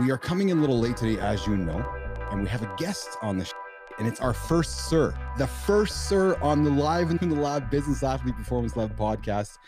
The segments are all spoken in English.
We are coming in a little late today, as you know, and we have a guest on the and it's our first sir, the first sir on the Live in the Lab Business Athlete Performance Lab podcast,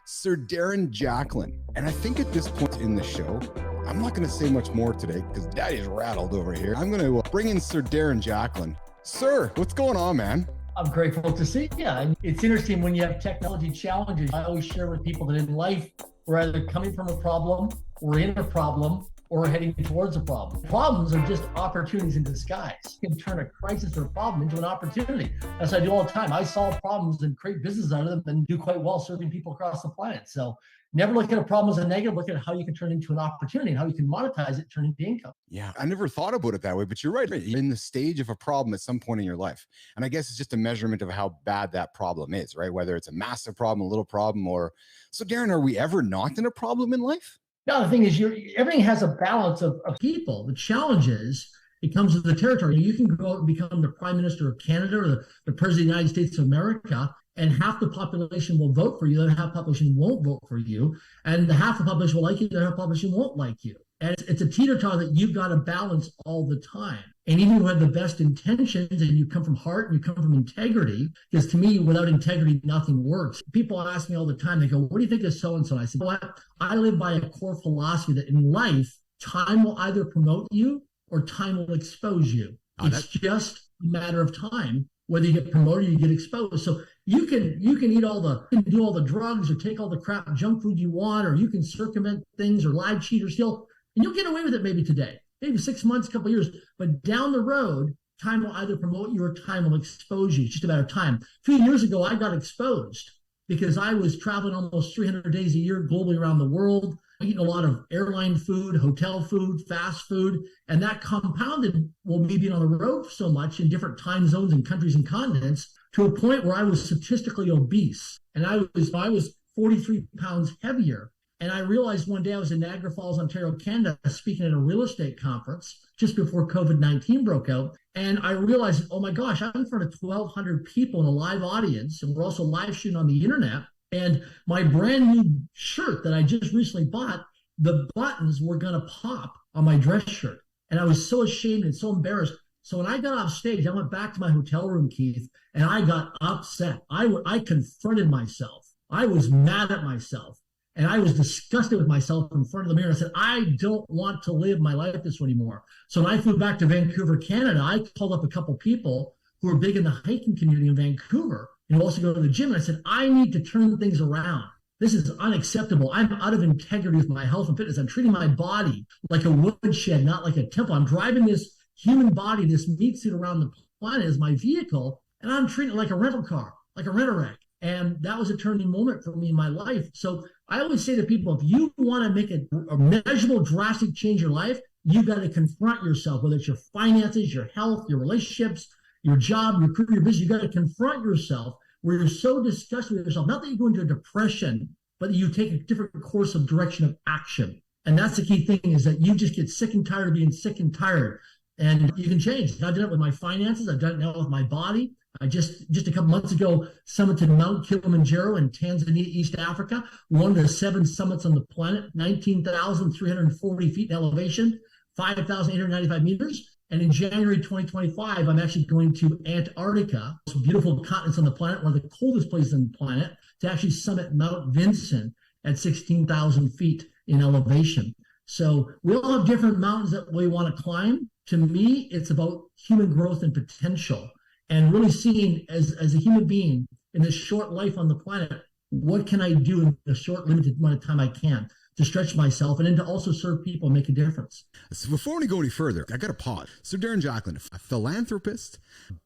Sir Darren Jacklin. And I think at this point in the show, I'm not going to say much more today because Daddy's rattled over here. I'm going to bring in Sir Darren Jacklin. Sir, what's going on, man? I'm grateful to see you. It's interesting when you have technology challenges. I always share with people that in life, we're either coming from a problem, we're in a problem, or we're heading towards a problem. Problems are just opportunities in disguise. You can turn a crisis or a problem into an opportunity. That's what I do all the time. I solve problems and create business out of them and do quite well serving people across the planet. So never look at a problem as a negative, look at how you can turn it into an opportunity and how you can monetize it, turn it into income. Yeah, I never thought about it that way, but you're right. You're in the stage of a problem at some point in your life. And I guess it's just a measurement of how bad that problem is, right? Whether it's a massive problem, a little problem, or... So Darren, are we ever not in a problem in life? No, the thing is, everything has a balance of people. The challenge is, it comes with the territory. You can go out and become the Prime Minister of Canada or the President of the United States of America, and half the population will vote for you, the other half the population won't vote for you, and the half the population will like you, the other half the population won't like you. And it's a teeter-totter that you've got to balance all the time. And even if you have the best intentions and you come from heart and you come from integrity, because to me, without integrity, nothing works. People ask me all the time, they go, what do you think of so-and-so? And I said, well, I live by a core philosophy that in life, time will either promote you or time will expose you. It's just a matter of time, whether you get promoted or you get exposed. So you can do all the drugs or take all the crap junk food you want, or you can circumvent things or lie, cheat, or steal, and you'll get away with it maybe today, maybe 6 months, a couple of years, but down the road, time will either promote you or time will expose you. It's just a matter of time. 2 years ago, I got exposed because I was traveling almost 300 days a year globally around the world, eating a lot of airline food, hotel food, fast food, and that compounded, me being on the road so much in different time zones and countries and continents to a point where I was statistically obese, and I was 43 pounds heavier. And I realized one day I was in Niagara Falls, Ontario, Canada, speaking at a real estate conference just before COVID-19 broke out. And I realized, oh my gosh, I'm in front of 1,200 people in a live audience. And we're also live shooting on the internet. And my brand new shirt that I just recently bought, the buttons were going to pop on my dress shirt. And I was so ashamed and so embarrassed. So when I got off stage, I went back to my hotel room, Keith, and I got upset. I confronted myself. I was mad at myself. And I was disgusted with myself in front of the mirror. I said, I don't want to live my life this way anymore. So when I flew back to Vancouver, Canada, I called up a couple people who are big in the hiking community in Vancouver and also go to the gym. And I said, I need to turn things around. This is unacceptable. I'm out of integrity with my health and fitness. I'm treating my body like a woodshed, not like a temple. I'm driving this human body, this meat suit around the planet as my vehicle, and I'm treating it like a rental car, like a rent-a-wreck. And that was a turning moment for me in my life. So I always say to people, if you want to make a measurable, drastic change in your life, you've got to confront yourself, whether it's your finances, your health, your relationships, your job, your career, your business. You've got to confront yourself where you're so disgusted with yourself. Not that you go into a depression, but that you take a different course of direction of action. And that's the key thing, is that you just get sick and tired of being sick and tired. And you can change. I've done it with my finances. I've done it now with my body. I just a couple months ago summited Mount Kilimanjaro in Tanzania, East Africa, one of the 7 summits on the planet, 19,340 feet in elevation, 5,895 meters. And in January 2025, I'm actually going to Antarctica, this beautiful continent on the planet, one of the coldest places on the planet, to actually summit Mount Vincent at 16,000 feet in elevation. So we all have different mountains that we want to climb. To me, it's about human growth and potential, and really seeing as a human being in this short life on the planet, what can I do in the short, limited amount of time I can to stretch myself and then to also serve people and make a difference. So before we go any further, I got to pause. So Darren Jacklin, a philanthropist,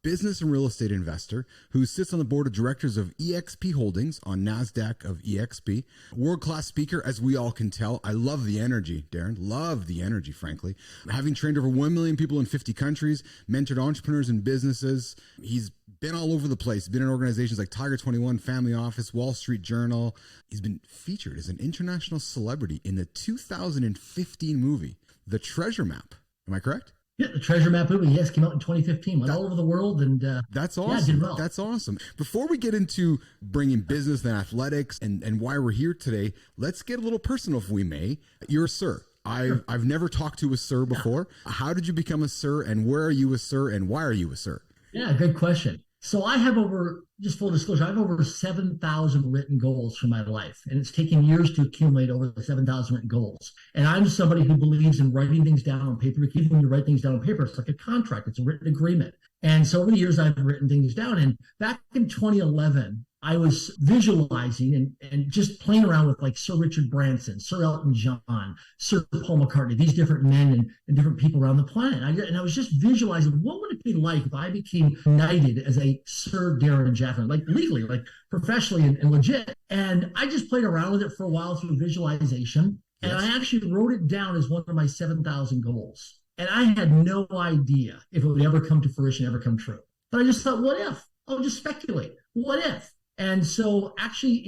business and real estate investor who sits on the board of directors of EXP Holdings on NASDAQ of EXP, world-class speaker, as we all can tell. I love the energy, Darren. Love the energy, frankly. Having trained over 1 million people in 50 countries, mentored entrepreneurs and businesses. He's been all over the place, been in organizations like Tiger 21, Family Office, Wall Street Journal. He's been featured as an international celebrity in the 2015 movie, The Treasure Map. Am I correct? Yeah, The Treasure Map movie, yes, came out in 2015. Went all over the world, and that's awesome. Yeah, did well. That's awesome. Before we get into bringing business and athletics and why we're here today, let's get a little personal, if we may. You're a sir. I've never talked to a sir before. Yeah. How did you become a sir, and where are you a sir, and why are you a sir? Yeah, good question. So I have just full disclosure, I have over 7,000 written goals for my life. And it's taken years to accumulate over the 7,000 written goals. And I'm somebody who believes in writing things down on paper. Because even when you write things down on paper, it's like a contract. It's a written agreement. And so over the years, I've written things down. And back in 2011, I was visualizing and just playing around with like Sir Richard Branson, Sir Elton John, Sir Paul McCartney, these different men and different people around the planet. And I was just visualizing, what would it be like if I became knighted as a Sir Darren Jacklin, like legally, like professionally and legit. And I just played around with it for a while through visualization. And I actually wrote it down as one of my 7,000 goals. And I had no idea if it would ever come to fruition, ever come true. But I just thought, what if? I'll just speculate. What if? And so actually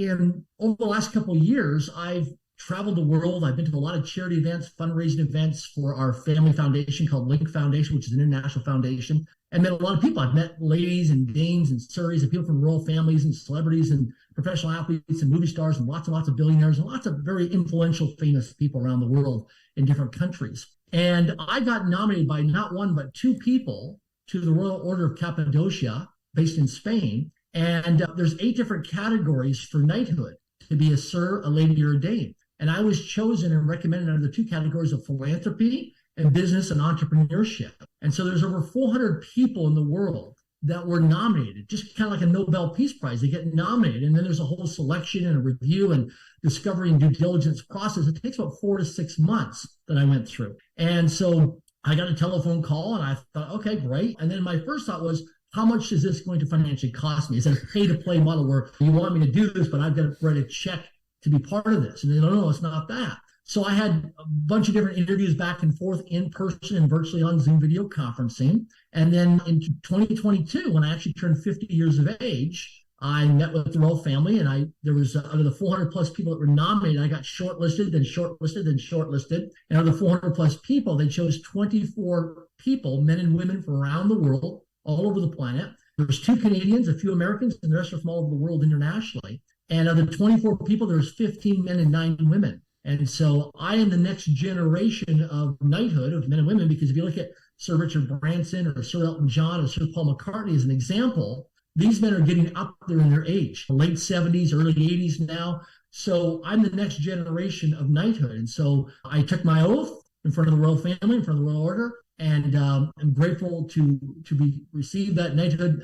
over the last couple of years, I've traveled the world. I've been to a lot of charity events, fundraising events for our family foundation called Link Foundation, which is an international foundation, and met a lot of people. I've met ladies and dames and surreys and people from royal families and celebrities and professional athletes and movie stars and lots of billionaires and lots of very influential, famous people around the world in different countries. And I got nominated by not one, but two people to the Royal Order of Cappadocia, based in Spain. And there's 8 different categories for knighthood, to be a sir, a lady, or a dame. And I was chosen and recommended under the 2 categories of philanthropy and business and entrepreneurship. And so there's over 400 people in the world that were nominated, just kind of like a Nobel Peace Prize. They get nominated, and then there's a whole selection and a review and discovery and due diligence process. It takes about 4 to 6 months that I went through. And so I got a telephone call, and I thought, okay, great. And then my first thought was, how much is this going to financially cost me? Is it a pay-to-play model where you want me to do this, but I've got to write a check to be part of this? And they don't know, it's not that. So I had a bunch of different interviews back and forth in person and virtually on Zoom video conferencing. And then in 2022, when I actually turned 50 years of age, I met with the royal family, and there was out of the 400 plus people that were nominated, I got shortlisted, then shortlisted, then shortlisted. And out of the 400 plus people, they chose 24 people, men and women from around the world, all over the planet. There's 2 Canadians, a few Americans, and the rest are from all over the world internationally. And of the 24 people, there's 15 men and 9 women. And so I am the next generation of knighthood of men and women, because if you look at Sir Richard Branson or Sir Elton John or Sir Paul McCartney as an example, these men are getting up there in their age, late 70s, early 80s now. So I'm the next generation of knighthood. And so I took my oath in front of the royal family, in front of the royal order, and I'm grateful to receive that knighthood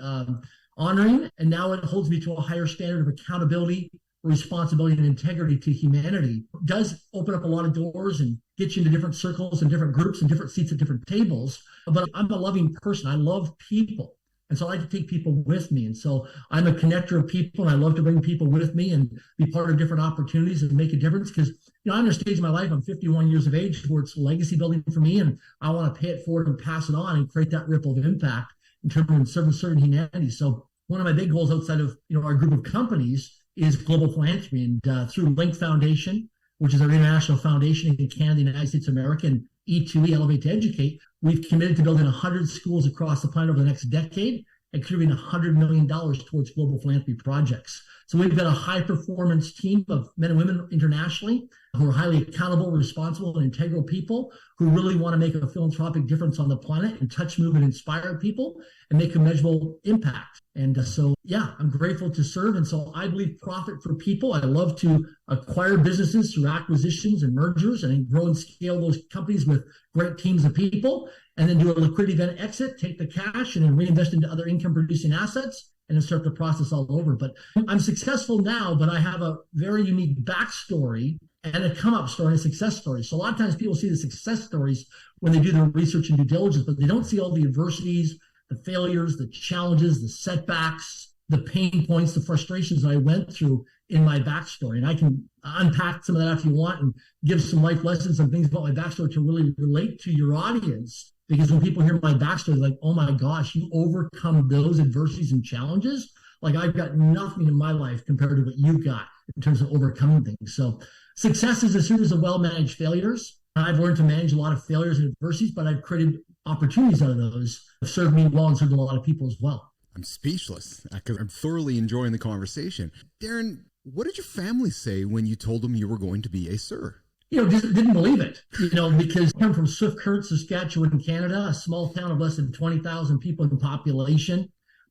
honoring. And now it holds me to a higher standard of accountability, responsibility, and integrity to humanity. It does open up a lot of doors and get you into different circles and different groups and different seats at different tables. But I'm a loving person. I love people. And so I like to take people with me. And so I'm a connector of people, and I love to bring people with me and be part of different opportunities and make a difference. Because, I'm in a stage of my life, I'm 51 years of age, where it's legacy building for me, and I want to pay it forward and pass it on and create that ripple of impact in terms of serving humanity. So one of my big goals outside of, our group of companies is global philanthropy. And through Link Foundation, which is our international foundation in Canada, the United States of America, and E2E, Elevate to Educate, we've committed to building 100 schools across the planet over the next decade and contributing $100 million towards global philanthropy projects. So we've got a high-performance team of men and women internationally who are highly accountable, responsible, and integral people who really want to make a philanthropic difference on the planet and touch, move, and inspire people and make a measurable impact. And so, I'm grateful to serve. And so I believe profit for people. I love to acquire businesses through acquisitions and mergers and grow and scale those companies with great teams of people, and then do a liquidity event exit, take the cash, and then reinvest into other income-producing assets, and then start the process all over. But I'm successful now, but I have a very unique backstory and a come-up story and a success story. So a lot of times people see the success stories when they do their research and due diligence, but they don't see all the adversities, the failures, the challenges, the setbacks, the pain points, the frustrations that I went through in my backstory. And I can unpack some of that if you want and give some life lessons and things about my backstory to really relate to your audience. Because when people hear my backstory, they're like, oh my gosh, you overcome those adversities and challenges. Like, I've got nothing in my life compared to what you've got in terms of overcoming things. So success is a series of well-managed failures. I've learned to manage a lot of failures and adversities, but I've created opportunities out of those that served me well and served a lot of people as well. I'm speechless because I'm thoroughly enjoying the conversation. Darren, what did your family say when you told them you were going to be a sir? just didn't believe it, because I come from Swift Current, Saskatchewan, Canada, a small town of less than 20,000 people in population.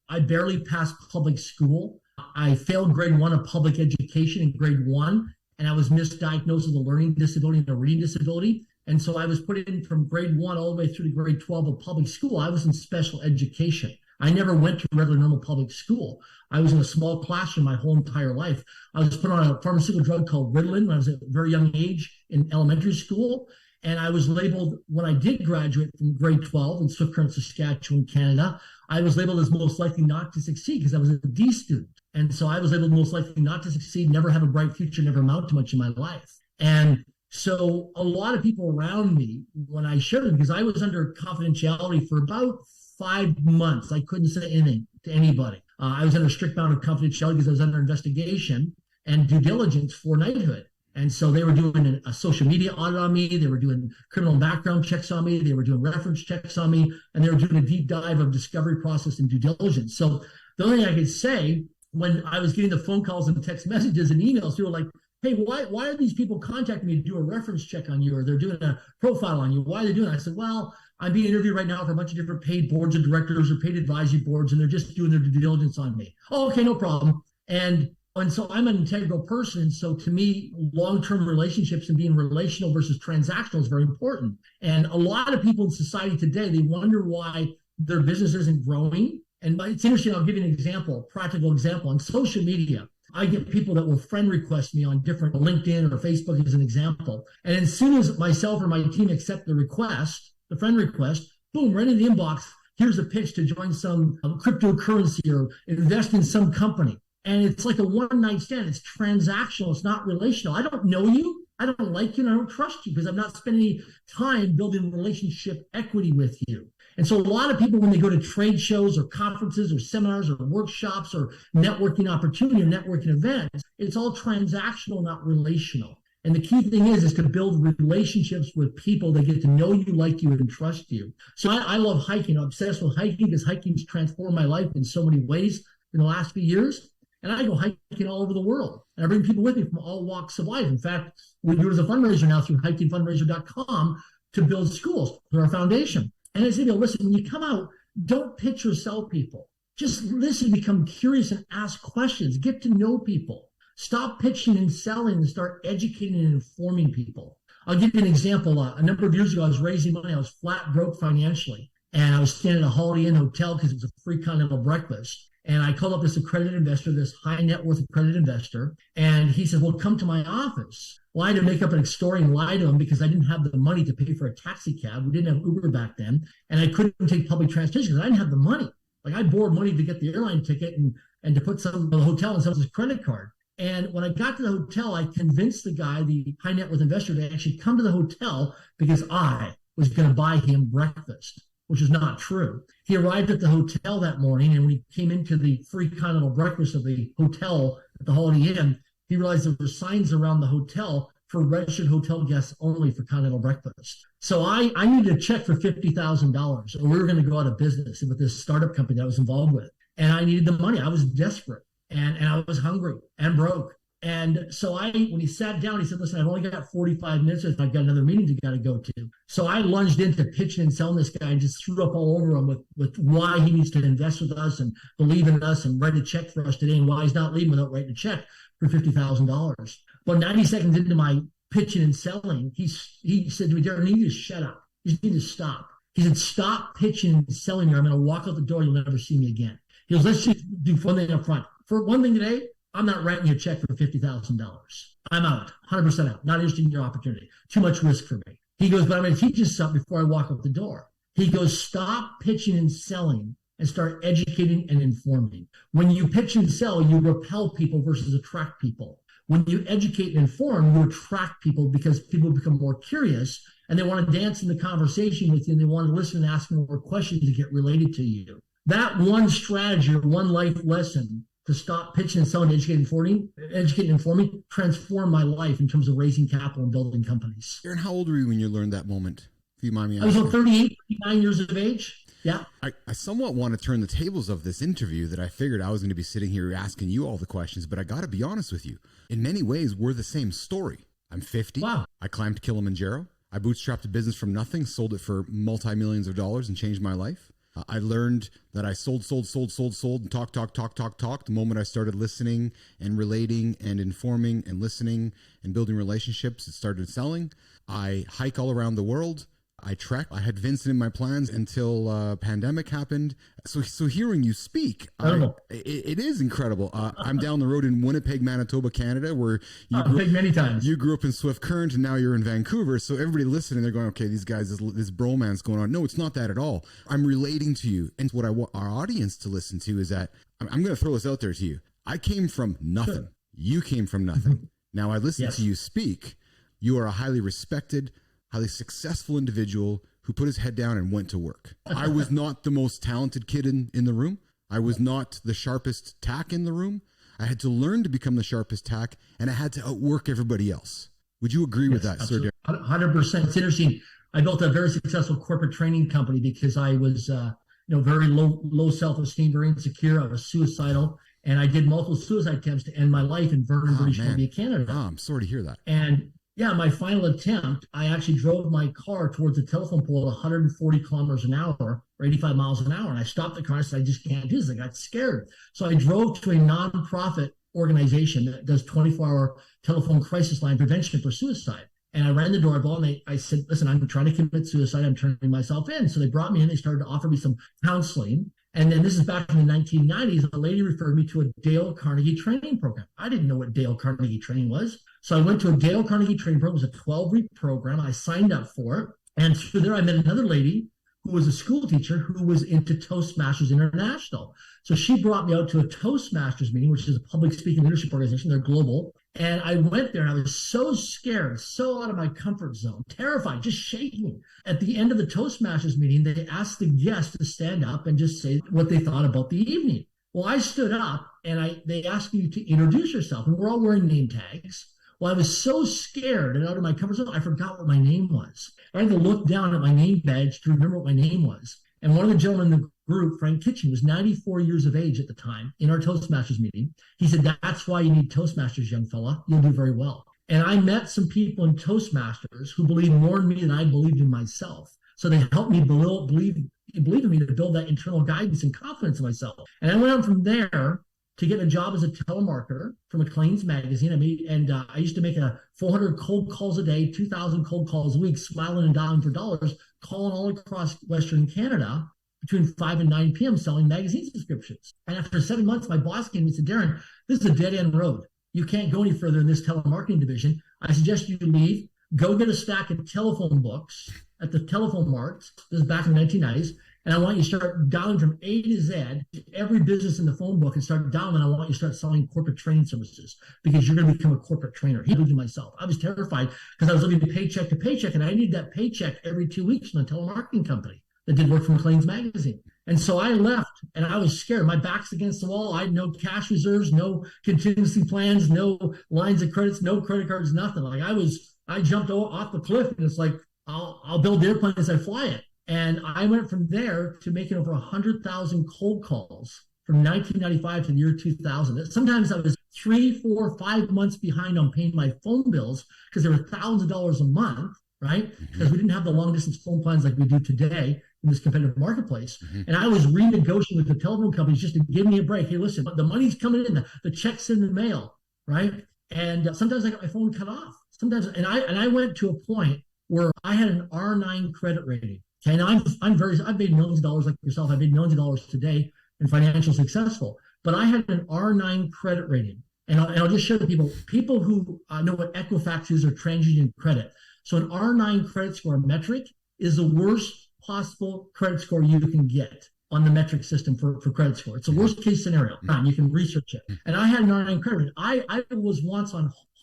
I barely passed public school. I failed grade 1 of public education in grade 1, and I was misdiagnosed with a learning disability and a reading disability. And so I was put in from grade 1 all the way through to grade 12 of public school. I was in special education. I never went to regular normal public school. I was in a small classroom my whole entire life. I was put on a pharmaceutical drug called Ritalin when I was at a very young age in elementary school. And I was labeled, when I did graduate from grade 12 in Swift Current, Saskatchewan, Canada, I was labeled as most likely not to succeed because I was a D student. And so I was labeled most likely not to succeed, never have a bright future, never amount to much in my life. And so a lot of people around me, when I shared it, because I was under confidentiality for about 5 months, I couldn't say anything to anybody. I was under a strict bound of confidentiality because I was under investigation and due diligence for knighthood. And so they were doing a social media audit on me. They were doing criminal background checks on me. They were doing reference checks on me. And they were doing a deep dive of discovery process and due diligence. So the only thing I could say when I was getting the phone calls and the text messages and emails, people were like, hey, why are these people contacting me to do a reference check on you, or they're doing a profile on you? Why are they doing it? I said, well, I'm being interviewed right now for a bunch of different paid boards of directors or paid advisory boards, and they're just doing their due diligence on me. Oh, okay, no problem. And so I'm an integral person. And so to me, long-term relationships and being relational versus transactional is very important. And a lot of people in society today, they wonder why their business isn't growing. And it's interesting, I'll give you an example, a practical example. On social media, I get people that will friend request me on different LinkedIn or Facebook as an example. And as soon as myself or my team accept the request, the friend request, boom, right in the inbox, here's a pitch to join some cryptocurrency or invest in some company. And it's like a one-night stand. It's transactional. It's not relational. I don't know you. I don't like you. And I don't trust you because I've not spent any time building relationship equity with you. And so a lot of people, when they go to trade shows or conferences or seminars or workshops or networking opportunity or networking events, it's all transactional, not relational. And the key thing is to build relationships with people that get to know you, like you, and trust you. So I love hiking. I'm obsessed with hiking because hiking's transformed my life in so many ways in the last few years. And I go hiking all over the world. And I bring people with me from all walks of life. In fact, we do it as a fundraiser now through hikingfundraiser.com to build schools for our foundation. And I say, listen, when you come out, don't pitch or sell people. Just listen, become curious, and ask questions. Get to know people. Stop pitching and selling and start educating and informing people. I'll give you an example. A number of years ago, I was raising money. I was flat broke financially. And I was staying at a Holiday Inn hotel because it was a free continental breakfast. And I called up this accredited investor, this high net worth accredited investor. And he said, well, come to my office. Well, I had to make up an story and lie to him because I didn't have the money to pay for a taxi cab. We didn't have Uber back then. And I couldn't take public transportation because I didn't have the money. Like I borrowed money to get the airline ticket and to put some of the hotel on someone's credit card. And when I got to the hotel, I convinced the guy, the high net worth investor, to actually come to the hotel because I was going to buy him breakfast, which is not true. He arrived at the hotel that morning, and when he came into the free continental breakfast of the hotel at the Holiday Inn, he realized there were signs around the hotel for registered hotel guests only for continental breakfast. So I needed a check for $50,000, or we were going to go out of business with this startup company that I was involved with. And I needed the money. I was desperate, and I was hungry and broke. And so when he sat down, he said, listen, I've only got 45 minutes. I've got another meeting you got to go to. So I lunged into pitching and selling this guy and just threw up all over him with why he needs to invest with us and believe in us and write a check for us today and why he's not leaving without writing a check for $50,000. But 90 seconds into my pitching and selling, he said to me, Darren, you need to shut up. You just need to stop. He said, stop pitching and selling here. I'm going to walk out the door. You'll never see me again. He goes, let's just do one thing up front. For one thing today, I'm not writing you a check for $50,000. I'm out, 100% out. Not interested in your opportunity. Too much risk for me. He goes, but I'm going to teach you something before I walk out the door. He goes, stop pitching and selling and start educating and informing. When you pitch and sell, you repel people versus attract people. When you educate and inform, you attract people because people become more curious and they want to dance in the conversation with you and they want to listen and ask more questions to get related to you. That one strategy or one life lesson to stop pitching and selling, educating and informing, transformed my life in terms of raising capital and building companies. Darren, how old were you when you learned that moment? If you mind me asking. I was about 38, 39 years of age. Yeah. I somewhat want to turn the tables of this interview that I figured I was going to be sitting here asking you all the questions, but I got to be honest with you. In many ways, we're the same story. I'm 50. Wow. I climbed Kilimanjaro. I bootstrapped a business from nothing, sold it for multi-millions of dollars and changed my life. I learned that I sold, and talk. The moment I started listening and relating and informing and listening and building relationships, it started selling. I hike all around the world. I trek. I had Vincent in my plans until pandemic happened. So hearing you speak, it is incredible. I'm down the road in Winnipeg, Manitoba, Canada, where many times. You grew up in Swift Current, and now you're in Vancouver. So everybody listening, they're going, okay, these guys, this bromance going on. No, it's not that at all. I'm relating to you, and what I want our audience to listen to is that I'm going to throw this out there to you. I came from nothing. Sure. You came from nothing. Now I listen to you speak. You are a highly respected, highly successful individual who put his head down and went to work. I was not the most talented kid in the room. I was not the sharpest tack in the room. I had to learn to become the sharpest tack, and I had to outwork everybody else. Would you agree with that, absolutely. Sir Darren? 100%. It's interesting. I built a very successful corporate training company because I was, very low self-esteem, very insecure. I was suicidal, and I did multiple suicide attempts to end my life in Vernon, British Columbia, Canada. I'm sorry to hear that. And yeah, my final attempt, I actually drove my car towards the telephone pole at 140 kilometers an hour or 85 miles an hour. And I stopped the car and I said, I just can't do this. I got scared. So I drove to a nonprofit organization that does 24-hour telephone crisis line prevention for suicide. And I rang the doorbell and I said, listen, I'm trying to commit suicide. I'm turning myself in. So they brought me in. They started to offer me some counseling. And then this is back in the 1990s. A lady referred me to a Dale Carnegie training program. I didn't know what Dale Carnegie training was. So I went to a Dale Carnegie training program. It was a 12-week program. I signed up for it. And through there, I met another lady who was a school teacher who was into Toastmasters International. So she brought me out to a Toastmasters meeting, which is a public speaking leadership organization. They're global. And I went there and I was so scared, so out of my comfort zone, terrified, just shaking. At the end of the Toastmasters meeting, they asked the guests to stand up and just say what they thought about the evening. Well, I stood up and they asked you to introduce yourself. And we're all wearing name tags. Well, I was so scared and out of my comfort zone, I forgot what my name was. I had to look down at my name badge to remember what my name was. And one of the gentlemen in the group, Frank Kitchen, was 94 years of age at the time in our Toastmasters meeting. He said, that's why you need Toastmasters, young fella. You'll do very well. And I met some people in Toastmasters who believed more in me than I believed in myself. So they helped me believe in me to build that internal guidance and confidence in myself. And I went on from there to get a job as a telemarketer for Maclean's magazine. I used to make 400 cold calls a day, 2,000 cold calls a week, smiling and dialing for dollars, calling all across Western Canada between 5 and 9 p.m. selling magazine subscriptions. And after 7 months, my boss came and said, Darren, this is a dead-end road. You can't go any further in this telemarketing division. I suggest you leave, go get a stack of telephone books at the telephone marts. This is back in the 1990s. And I want you to start dialing from A to Z, every business in the phone book, and start dialing. And I want you to start selling corporate training services because you're going to become a corporate trainer. He believed in myself. I was terrified because I was living paycheck to paycheck, and I needed that paycheck every 2 weeks from a telemarketing company that did work for Maclean's magazine. And so I left, and I was scared. My back's against the wall. I had no cash reserves, no contingency plans, no lines of credits, no credit cards, nothing. I jumped off the cliff, and it's like, I'll build the airplane as I fly it. And I went from there to making over 100,000 cold calls from 1995 to the year 2000. Sometimes I was 3, 4, 5 months behind on paying my phone bills because they were thousands of dollars a month, right? Because we didn't have the long distance phone plans like we do today in this competitive marketplace. And I was renegotiating with the telephone companies just to give me a break. Hey, listen, the money's coming in, the check's in the mail, right? And sometimes I got my phone cut off. And I went to a point where I had an R9 credit rating. And I've made millions of dollars like yourself. I've made millions of dollars today and financially successful. But I had an R9 credit rating. And I'll just show the people who know what Equifax is or TransUnion credit. So an R9 credit score metric is the worst possible credit score you can get on the metric system for credit score. It's the worst case scenario. You can research it. And I had an R9 credit rating. I was once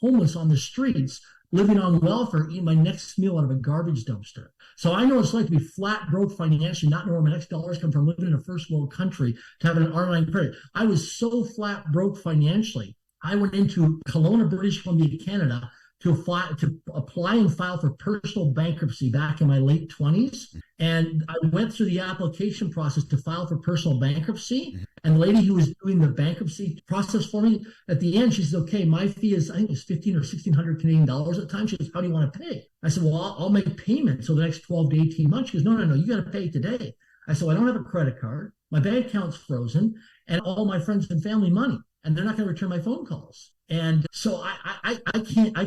homeless on the streets, living on welfare, eating my next meal out of a garbage dumpster. So I know what it's like to be flat broke financially, not know where my next dollars come from, living in a first world country, to have an R9 credit. I was so flat broke financially. I went into Kelowna, British Columbia, Canada, to apply and file for personal bankruptcy back in my late 20s. And I went through the application process to file for personal bankruptcy. And the lady who was doing the bankruptcy process for me, at the end, she says, okay, my fee is, I think it was 15 or 1600 Canadian dollars at the time. She goes, how do you want to pay? I said, well, I'll make payments over the next 12 to 18 months. She goes, no, you got to pay today. I said, well, I don't have a credit card. My bank account's frozen and all my friends and family money, and they're not going to return my phone calls. And so I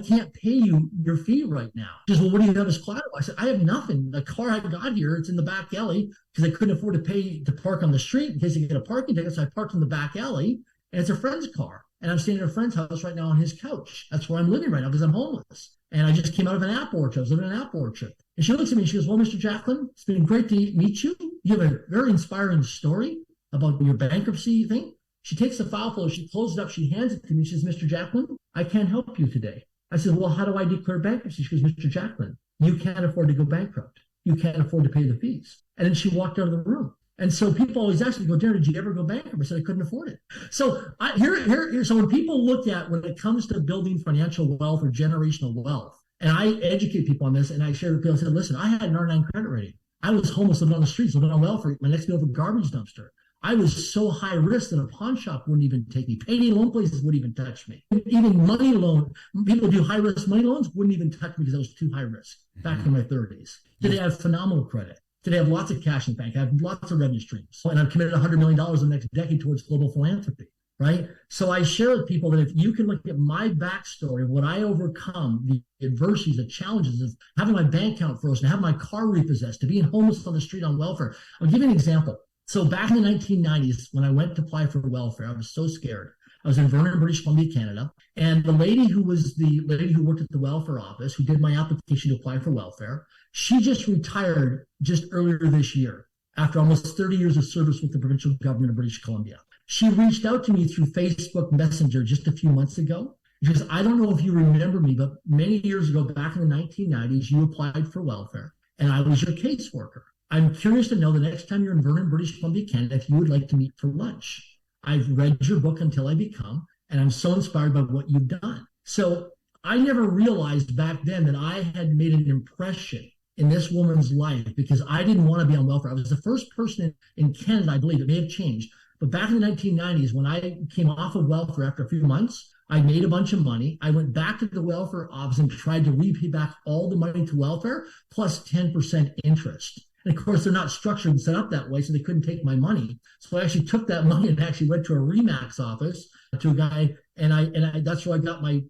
can't pay you your fee right now. She says, well, what do you have as collateral? I said, I have nothing. The car I got here, it's in the back alley because I couldn't afford to pay to park on the street in case I get a parking ticket. So I parked in the back alley, and it's a friend's car. And I'm staying at a friend's house right now on his couch. That's where I'm living right now because I'm homeless. And I just came out of an apple orchard. I was living in an apple orchard. And she looks at me and she goes, well, Mr. Jacklin, it's been great to meet you. You have a very inspiring story about your bankruptcy thing. She takes the file folder, she closes it up, she hands it to me. She says, Mr. Jacklin, I can't help you today. I said, well, how do I declare bankruptcy? She goes, Mr. Jacklin, you can't afford to go bankrupt. You can't afford to pay the fees. And then she walked out of the room. And so people always ask me, go, Darren, did you ever go bankrupt? I said, I couldn't afford it. So so when people look at, when it comes to building financial wealth or generational wealth, and I educate people on this, and I share with people, I said, listen, I had an R9 credit rating. I was homeless, living on the streets, living on welfare. My next meal was a garbage dumpster. I was so high risk that a pawn shop wouldn't even take me. Payday loan places wouldn't even touch me. Even money loan, people do high risk money loans wouldn't even touch me because I was too high risk back in my 30s. Today I have phenomenal credit. Today I have lots of cash in the bank. I have lots of revenue streams. And I've committed $100 million in the next decade towards global philanthropy, right? So I share with people that if you can look at my backstory of what I overcome, the adversities, the challenges of having my bank account frozen, to have my car repossessed, to being homeless on the street on welfare. I'll give you an example. So back in the 1990s, when I went to apply for welfare, I was so scared. I was in Vernon, British Columbia, Canada. And the lady who worked at the welfare office, who did my application to apply for welfare, she just retired just earlier this year after almost 30 years of service with the provincial government of British Columbia. She reached out to me through Facebook Messenger just a few months ago. She says, I don't know if you remember me, but many years ago, back in the 1990s, you applied for welfare, and I was your caseworker. I'm curious to know the next time you're in Vernon, British Columbia, Canada, if you would like to meet for lunch. I've read your book Until I Become, and I'm so inspired by what you've done. So I never realized back then that I had made an impression in this woman's life because I didn't want to be on welfare. I was the first person in Canada, I believe, it may have changed, but back in the 1990s, when I came off of welfare after a few months, I made a bunch of money. I went back to the welfare office and tried to repay back all the money to welfare plus 10% interest. And of course, they're not structured and set up that way, so they couldn't take my money. So I actually took that money and actually went to a Remax office to a guy, and that's where I got my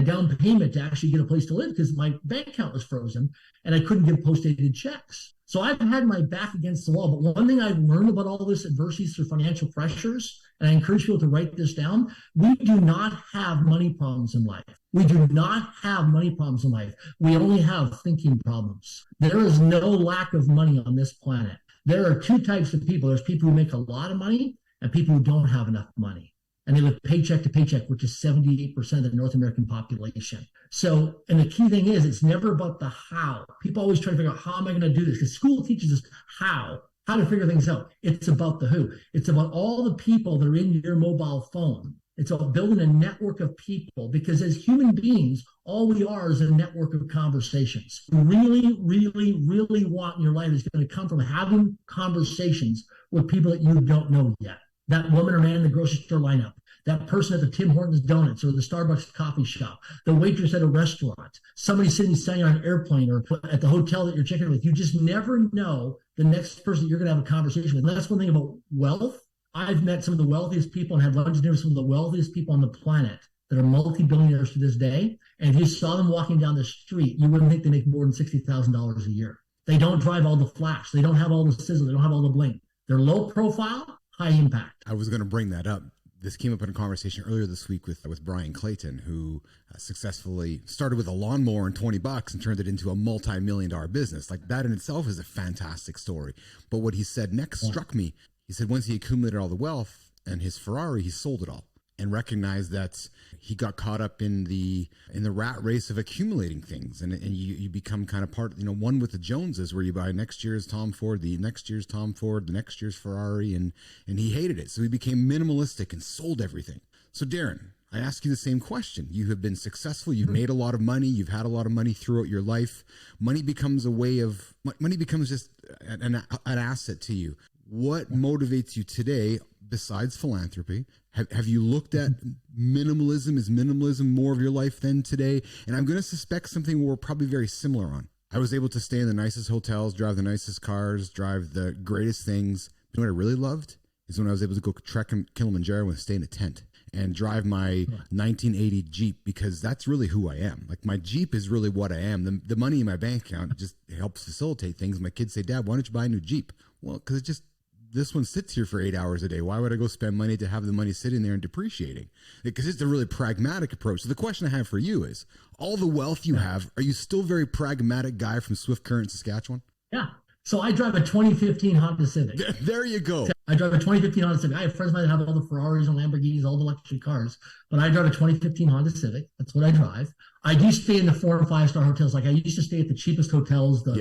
down payment to actually get a place to live because my bank account was frozen and I couldn't give post-dated checks. So I've had my back against the wall. But one thing I've learned about all this adversity through financial pressures, and I encourage people to write this down, we do not have money problems in life. We do not have money problems in life. We only have thinking problems. There is no lack of money on this planet. There are two types of people. There's people who make a lot of money and people who don't have enough money. And they live paycheck to paycheck, which is 78% of the North American population. So, and the key thing is, it's never about the how. People always try to figure out, how am I going to do this? Because school teaches us how to figure things out. It's about the who. It's about all the people that are in your mobile phone. It's about building a network of people, because as human beings, all we are is a network of conversations. Really, really, really want in your life is going to come from having conversations with people that you don't know yet. That woman or man in the grocery store lineup, that person at the Tim Hortons Donuts or the Starbucks coffee shop, the waitress at a restaurant, somebody sitting on an airplane or at the hotel that you're checking with. You just never know the next person that you're going to have a conversation with. And that's one thing about wealth. I've met some of the wealthiest people and had lunch dinner with some of the wealthiest people on the planet that are multi-billionaires to this day. And if you saw them walking down the street, you wouldn't think they make more than $60,000 a year. They don't drive all the flash. They don't have all the sizzle. They don't have all the bling. They're low profile, high impact. I was going to bring that up. This came up in a conversation earlier this week with Brian Clayton, who successfully started with a lawnmower and $20 and turned it into a multi-million-dollar business. Like, that in itself is a fantastic story. But what he said next struck me. He said once he accumulated all the wealth and his Ferrari, he sold it all and recognized that he got caught up in the rat race of accumulating things. And you become kind of part, one with the Joneses, where you buy next year's Tom Ford, the next year's Ferrari, and he hated it. So he became minimalistic and sold everything. So Darren, I ask you the same question. You have been successful. You've made a lot of money. You've had a lot of money throughout your life. Money becomes just an asset to you. What motivates you today besides philanthropy? Have you looked at minimalism? Is minimalism more of your life than today? And I'm going to suspect something we're probably very similar on. I was able to stay in the nicest hotels, drive the nicest cars, drive the greatest things. You know what I really loved is when I was able to go trek Kilimanjaro and stay in a tent and drive my 1980 Jeep, because that's really who I am. Like, my Jeep is really what I am. The money in my bank account just helps facilitate things. My kids say, Dad, why don't you buy a new Jeep? Well, because this one sits here for 8 hours a day. Why would I go spend money to have the money sitting there and depreciating? Because it's a really pragmatic approach. So the question I have for you is, all the wealth you have, are you still a very pragmatic guy from Swift Current, Saskatchewan? Yeah. So I drive a 2015 Honda Civic. There you go. I drive a 2015 Honda Civic. I have friends of mine that have all the Ferraris and Lamborghinis, all the luxury cars, but I drive a 2015 Honda Civic. That's what I drive. I do stay in the 4 and 5 star hotels. Like, I used to stay at the cheapest hotels, the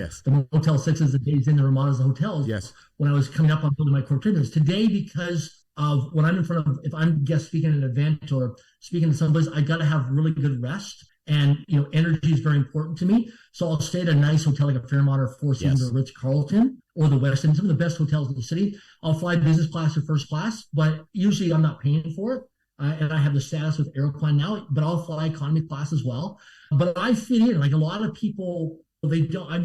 Motel 6s, the Days Inn, the Ramadas, the hotels. Yes. When I was coming up on building my corporate business. Today, because of when I'm in front of, if I'm guest speaking at an event or speaking to someplace, I got to have really good rest. And, energy is very important to me. So I'll stay at a nice hotel like a Fairmont or Four Seasons or Ritz-Carlton or the Westin, some of the best hotels in the city. I'll fly business class or first class, but usually I'm not paying for it. And I have the status with Aeroplan now, but I'll fly economy class as well. But I fit in. Like, a lot of people, they don't. I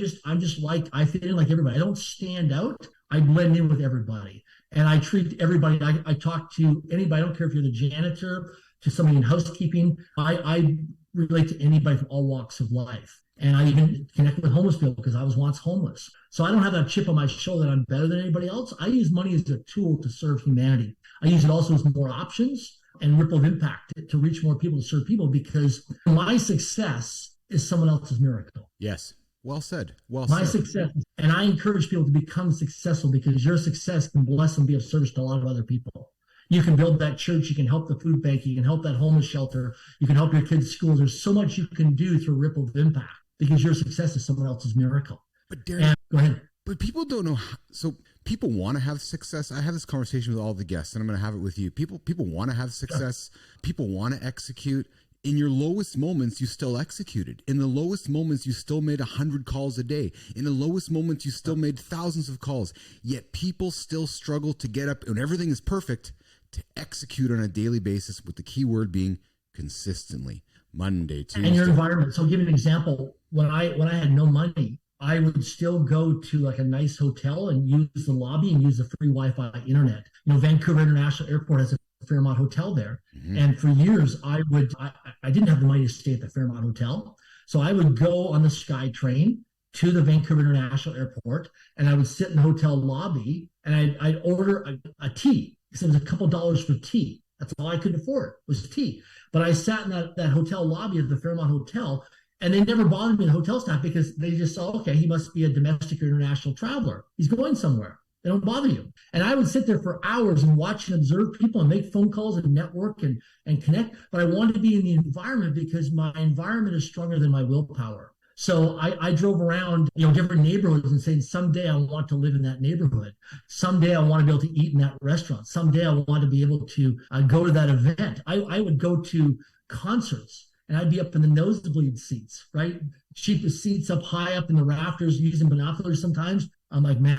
fit in like everybody. I don't stand out. I blend in with everybody. And I treat everybody. I talk to anybody. I don't care if you're the janitor, to somebody in housekeeping. I relate to anybody from all walks of life. And I even connect with homeless people because I was once homeless. So I don't have that chip on my shoulder that I'm better than anybody else. I use money as a tool to serve humanity. I use it also as more options and ripple of impact to reach more people, to serve people, because my success is someone else's miracle. Yes. Well said. Well My said. success. And I encourage people to become successful, because your success can bless and be of service to a lot of other people. You can build that church. You can help the food bank. You can help that homeless shelter. You can help your kids' schools. There's so much you can do through ripple of impact, because your success is someone else's miracle. But Darren, go ahead. But people don't know so people want to have success. I have this conversation with all the guests, and I'm going to have it with you. People want to have success. People want to execute. In your lowest moments, you still executed. In the lowest moments, you still made 100 calls a day. In the lowest moments, you still made thousands of calls. Yet people still struggle to get up when everything is perfect, to execute on a daily basis, with the key word being consistently. Monday, Tuesday. And your environment. So I'll give you an example. When I had no money, I would still go to like a nice hotel and use the lobby and use the free Wi-Fi internet. Vancouver International Airport has a Fairmont hotel there. Mm-hmm. And for years, I didn't have the money to stay at the Fairmont hotel. So I would go on the SkyTrain to the Vancouver International Airport, and I would sit in the hotel lobby, and I'd order a tea, because it was a couple dollars for tea. That's all I could afford was tea. But I sat in that hotel lobby of the Fairmont Hotel, and they never bothered me, the hotel staff, because they just saw, okay, he must be a domestic or international traveler. He's going somewhere. They don't bother you. And I would sit there for hours and watch and observe people and make phone calls and network and connect. But I wanted to be in the environment, because my environment is stronger than my willpower. So I drove around, different neighborhoods and saying, someday I want to live in that neighborhood. Someday I want to be able to eat in that restaurant. Someday I want to be able to go to that event. I would go to concerts, and I'd be up in the nosebleed seats, right? Cheapest seats up high up in the rafters, using binoculars sometimes. I'm like, man,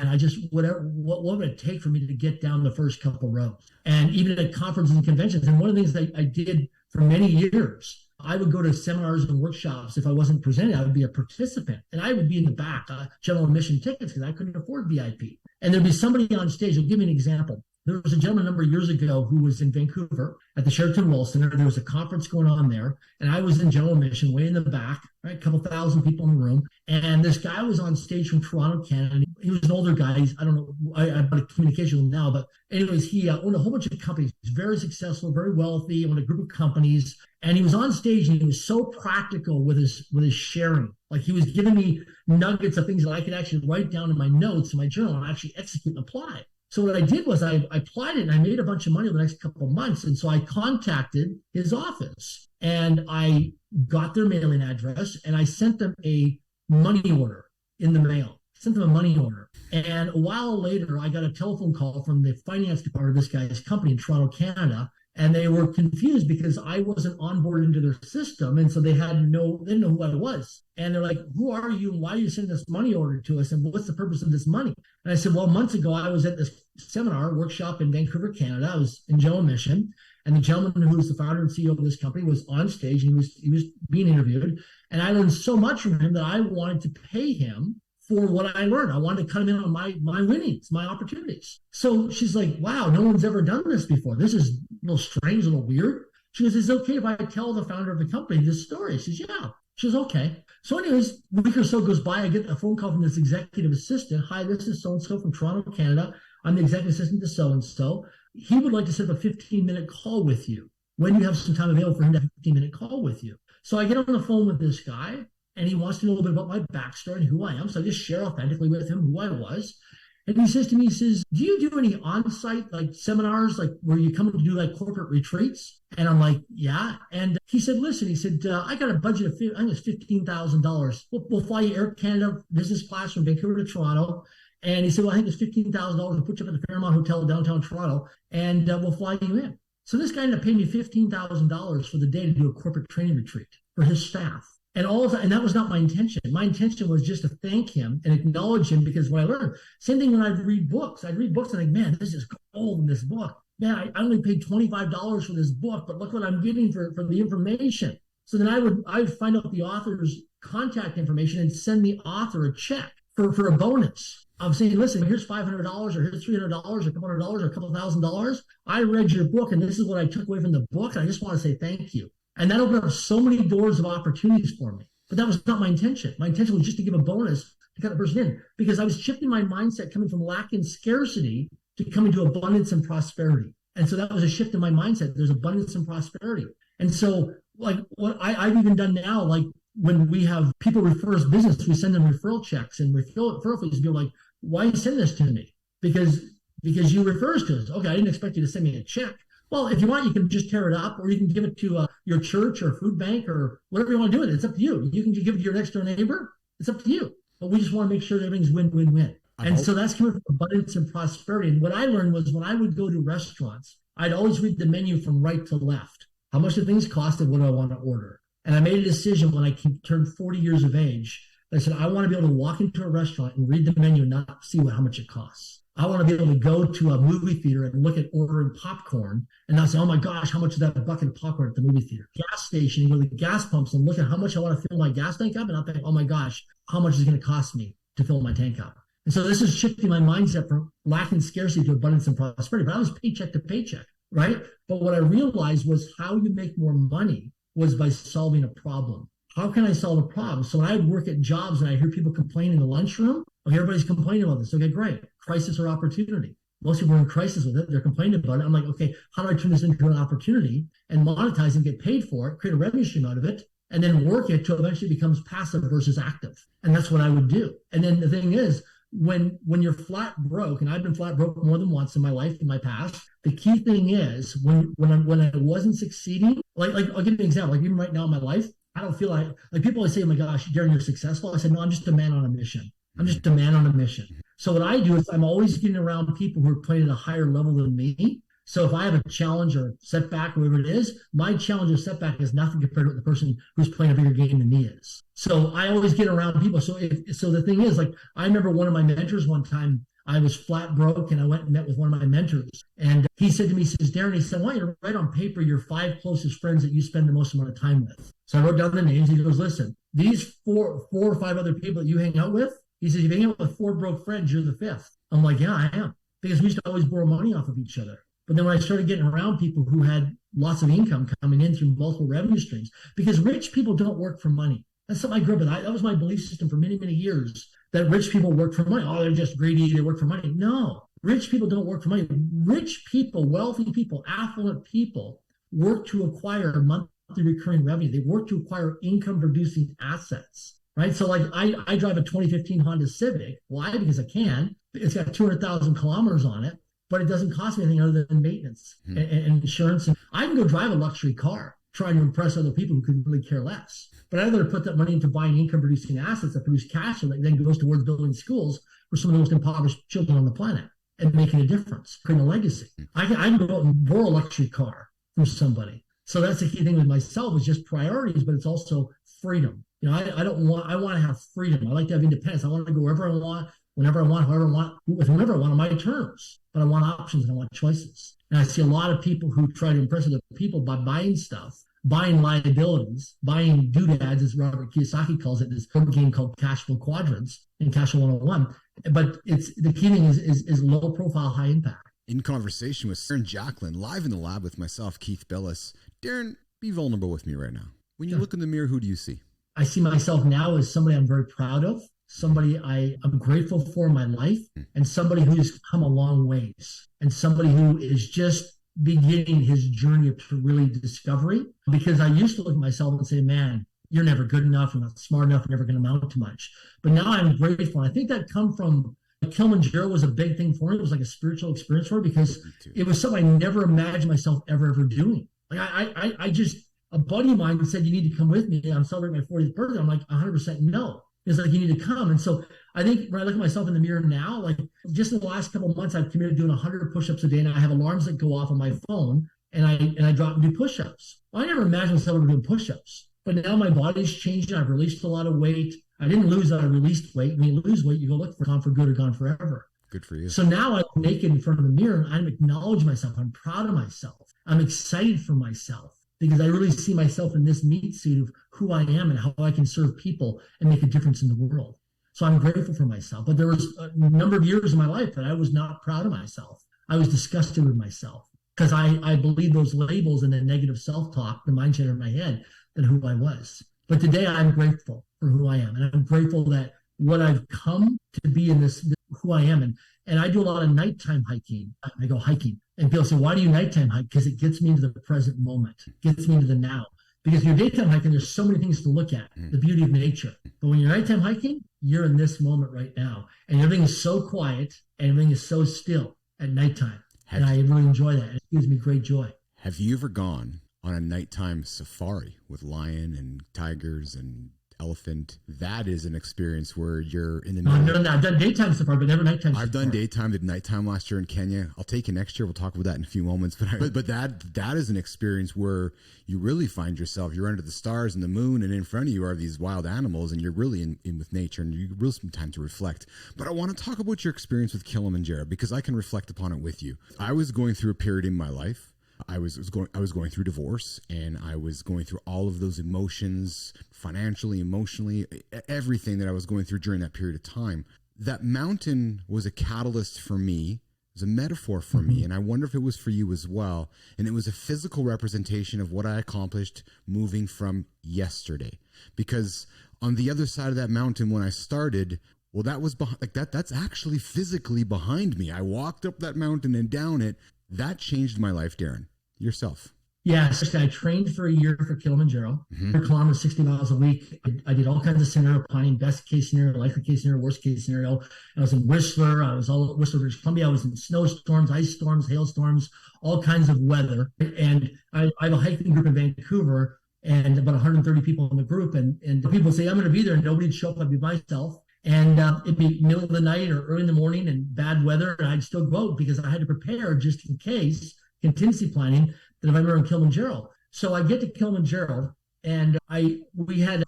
what would it take for me to get down the first couple rows? And even at conferences and conventions. And one of the things that I did for many years, I would go to seminars and workshops. If I wasn't presenting, I would be a participant, and I would be in the back, general admission tickets, because I couldn't afford VIP. And there'd be somebody on stage. I'll give you an example. There was a gentleman a number of years ago who was in Vancouver at the Sheraton Wall Center. There was a conference going on there, and I was in general admission, way in the back, right? A couple thousand people in the room. And this guy was on stage from Toronto, Canada. He was an older guy. I don't know, I've got a communication with him now, but anyways, he owned a whole bunch of companies. He's very successful, very wealthy, owned a group of companies. And he was on stage, and he was so practical with his sharing. Like, he was giving me nuggets of things that I could actually write down in my notes in my journal and actually execute and apply. So what I did was I applied it, and I made a bunch of money over the next couple of months. And so I contacted his office, and I got their mailing address, and I sent them a money order in the mail. Sent them a money order. And a while later, I got a telephone call from the finance department of this guy's company in Toronto, Canada. And they were confused because I wasn't onboarded into their system. And so they didn't know who I was. And they're like, who are you? And why are you sending this money order to us? And what's the purpose of this money? And I said, well, months ago, I was at this seminar workshop in Vancouver, Canada. I was in general mission. And the gentleman who was the founder and CEO of this company was on stage and he was being interviewed. And I learned so much from him that I wanted to pay him for what I learned. I wanted to cut him in on my winnings, my opportunities. So she's like, wow, no one's ever done this before. This is a little strange, a little weird. She goes, is it okay if I tell the founder of the company this story? She says, yeah. She says, okay. So anyways, a week or so goes by. I get a phone call from this executive assistant. Hi, this is so-and-so from Toronto, Canada. I'm the executive assistant to so-and-so. He would like to set up a 15-minute call with you. When do you have some time available for him to have a 15-minute call with you? So I get on the phone with this guy, and he wants to know a little bit about my backstory and who I am. So I just share authentically with him who I was. And he says to me, he says, do you do any on-site like seminars, like where you come to do like corporate retreats? And I'm like, yeah. And he said, listen, he said, I got a budget of, I think it's $15,000. We'll fly you Air Canada business class from Vancouver to Toronto. And he said, well, I think it's $15,000. We'll put you up at the Fairmont Hotel downtown Toronto, and we'll fly you in. So this guy ended up paying me $15,000 for the day to do a corporate training retreat for his staff. And that was not my intention. My intention was just to thank him and acknowledge him because what I learned. Same thing when I'd read books. I'd read books and think, man, this is gold in this book. Man, I only paid $25 for this book, but look what I'm getting for the information. So then I would find out the author's contact information and send the author a check for a bonus. I'm saying, listen, here's $500 or here's $300 or a couple $100 or a couple $1,000. I read your book and this is what I took away from the book. And I just want to say thank you. And that opened up so many doors of opportunities for me. But that was not my intention. My intention was just to give a bonus to cut the person in because I was shifting my mindset coming from lack and scarcity to coming to abundance and prosperity. And so that was a shift in my mindset. There's abundance and prosperity. And so like what I've even done now, like when we have people refer us business, we send them referral checks and referral fees. People are like, why you send this to me? Because you refer us to us. Okay, I didn't expect you to send me a check. Well, if you want, you can just tear it up or you can give it to your church or food bank or whatever you want to do with it. It's up to you. You can give it to your next door neighbor. It's up to you. But we just want to make sure that everything's win-win-win. And so that's coming from abundance and prosperity. And what I learned was when I would go to restaurants, I'd always read the menu from right to left. How much do things cost and what do I want to order? And I made a decision when I turned 40 years of age. I said, I want to be able to walk into a restaurant and read the menu and not see how much it costs. I want to be able to go to a movie theater and look at ordering popcorn and not say, oh my gosh, how much is that bucket of popcorn at the movie theater? Gas station, you go to the gas pumps and look at how much I want to fill my gas tank up and I'll think, oh my gosh, how much is it going to cost me to fill my tank up? And so this is shifting my mindset from lack and scarcity to abundance and prosperity. But I was paycheck to paycheck, right? But what I realized was how you make more money was by solving a problem. How can I solve a problem? So when I would work at jobs and I hear people complain in the lunchroom, okay, everybody's complaining about this. Okay, great. Crisis or opportunity. Most people are in crisis with it. They're complaining about it. I'm like, okay, how do I turn this into an opportunity and monetize and get paid for it, create a revenue stream out of it, and then work it till eventually it becomes passive versus active? And that's what I would do. And then the thing is, when you're flat broke, and I've been flat broke more than once in my life, in my past, the key thing is when I wasn't succeeding, like I'll give you an example, like even right now in my life, I don't feel like people always say, oh my gosh, Darren, you're successful. I said, no, I'm just a man on a mission. I'm just a man on a mission. So what I do is I'm always getting around people who are playing at a higher level than me. So if I have a challenge or setback, whatever it is, my challenge or setback is nothing compared to what the person who's playing a bigger game than me is. So I always get around people. So the thing is, like, I remember one of my mentors one time, I was flat broke and I went and met with one of my mentors. And he said to me, he says, Darren, he said, I want you to write on paper your 5 closest friends that you spend the most amount of time with. So I wrote down the names. He goes, listen, these four or five other people that you hang out with, he says, if you hang out with 4 broke friends, you're the 5th. I'm like, yeah, I am. Because we used to always borrow money off of each other. But then when I started getting around people who had lots of income coming in through multiple revenue streams, because rich people don't work for money. That's something I grew up with. That was my belief system for many, many years, that rich people work for money. Oh, they're just greedy. They work for money. No, rich people don't work for money. Rich people, wealthy people, affluent people work to acquire monthly recurring revenue. They work to acquire income producing assets, right? So like I drive a 2015 Honda Civic. Why? Because I can. It's got 200,000 kilometers on it, but it doesn't cost me anything other than maintenance and insurance. And I can go drive a luxury car, trying to impress other people who could really care less. But I'd rather put that money into buying income-producing assets that produce cash and that then goes towards building schools for some of the most impoverished children on the planet and making a difference, creating a legacy. I can go out and borrow a luxury car, from somebody. So that's the key thing with myself is just priorities, but it's also freedom. I want to have freedom. I like to have independence. I want to go wherever I want, whenever I want, however I want, with whomever I want on my terms. But I want options and I want choices. And I see a lot of people who try to impress other people by buying stuff, buying liabilities, buying doodads, as Robert Kiyosaki calls it, this game called Cash Flow Quadrants in Cash Flow 101. But it's the key thing is low profile, high impact. In conversation with Darren Jacklin, live in the lab with myself, Keith Bilous. Darren, be vulnerable with me right now. When you look in the mirror, who do you see? I see myself now as somebody I'm very proud of, somebody I'm grateful for in my life, and somebody who's come a long ways, and somebody who is just beginning his journey to really discovery. Because I used to look at myself and say, man, you're never good enough, you're not smart enough, you're never going to amount to much. But now I'm grateful. I think that come from Kilimanjaro was a big thing for me. It was like a spiritual experience for me because it was something I never imagined myself ever doing. Like I just, a buddy of mine said, you need to come with me. I'm celebrating my 40th birthday. I'm like 100% no. It's like, you need to come. And so I think when I look at myself in the mirror now, like just in the last couple of months, I've committed to doing 100 push-ups a day. And I have alarms that go off on my phone and I drop and do push-ups. Well, I never imagined myself ever doing push-ups, but now my body's changed. I've released a lot of weight. I didn't lose that. I released weight. When you lose weight, you go look for gone for good or gone forever. Good for you. So now I'm naked in front of the mirror and I'm acknowledging myself. I'm proud of myself. I'm excited for myself because I really see myself in this meat suit of who I am and how I can serve people and make a difference in the world. So I'm grateful for myself. But there was a number of years in my life that I was not proud of myself. I was disgusted with myself because I believed those labels and the negative self-talk, the mindset in my head, than who I was. But today I'm grateful for who I am. And I'm grateful that what I've come to be in this who I am. And I do a lot of nighttime hiking. I go hiking. And people say, why do you nighttime hike? Because it gets me into the present moment. It gets me into the now. Because when you're daytime hiking, there's so many things to look at, the beauty of nature. But when you're nighttime hiking, you're in this moment right now. And everything is so quiet and everything is so still at nighttime. And I really enjoy that. It gives me great joy. Have you ever gone on a nighttime safari with lion and tigers and elephant? That is an experience where you're in the middle. I've done daytime safari, but never nighttime safari. I've done daytime, did nighttime last year in Kenya. I'll take you next year. We'll talk about that in a few moments. But that is an experience where you really find yourself, you're under the stars and the moon, and in front of you are these wild animals, and you're really in with nature, and you really some time to reflect. But I want to talk about your experience with Kilimanjaro because I can reflect upon it with you. I was going through a period in my life. I was going through divorce, and I was going through all of those emotions, financially, emotionally, everything that I was going through during that period of time. That mountain was a catalyst for me. It was a metaphor for me, and I wonder if it was for you as well. And it was a physical representation of what I accomplished moving from yesterday. Because on the other side of that mountain, when I started, well, that was that's actually physically behind me. I walked up that mountain and down it. That changed my life, Darren. Yourself. Yes, I trained for a year for Kilimanjaro, 100 kilometers, 60 miles a week. I did all kinds of scenario planning, best case scenario, likely case scenario, worst case scenario. I was in Whistler. I was all at Whistler, British Columbia. I was in snowstorms, ice storms, hailstorms, all kinds of weather. And I have a hiking group in Vancouver and about 130 people in the group. And the people say, I'm going to be there. And nobody'd show up. I'd be myself. And it'd be middle of the night or early in the morning and bad weather. And I'd still go because I had to prepare just in case, contingency planning, that if I'm ever in Kilimanjaro. So I get to Kilimanjaro and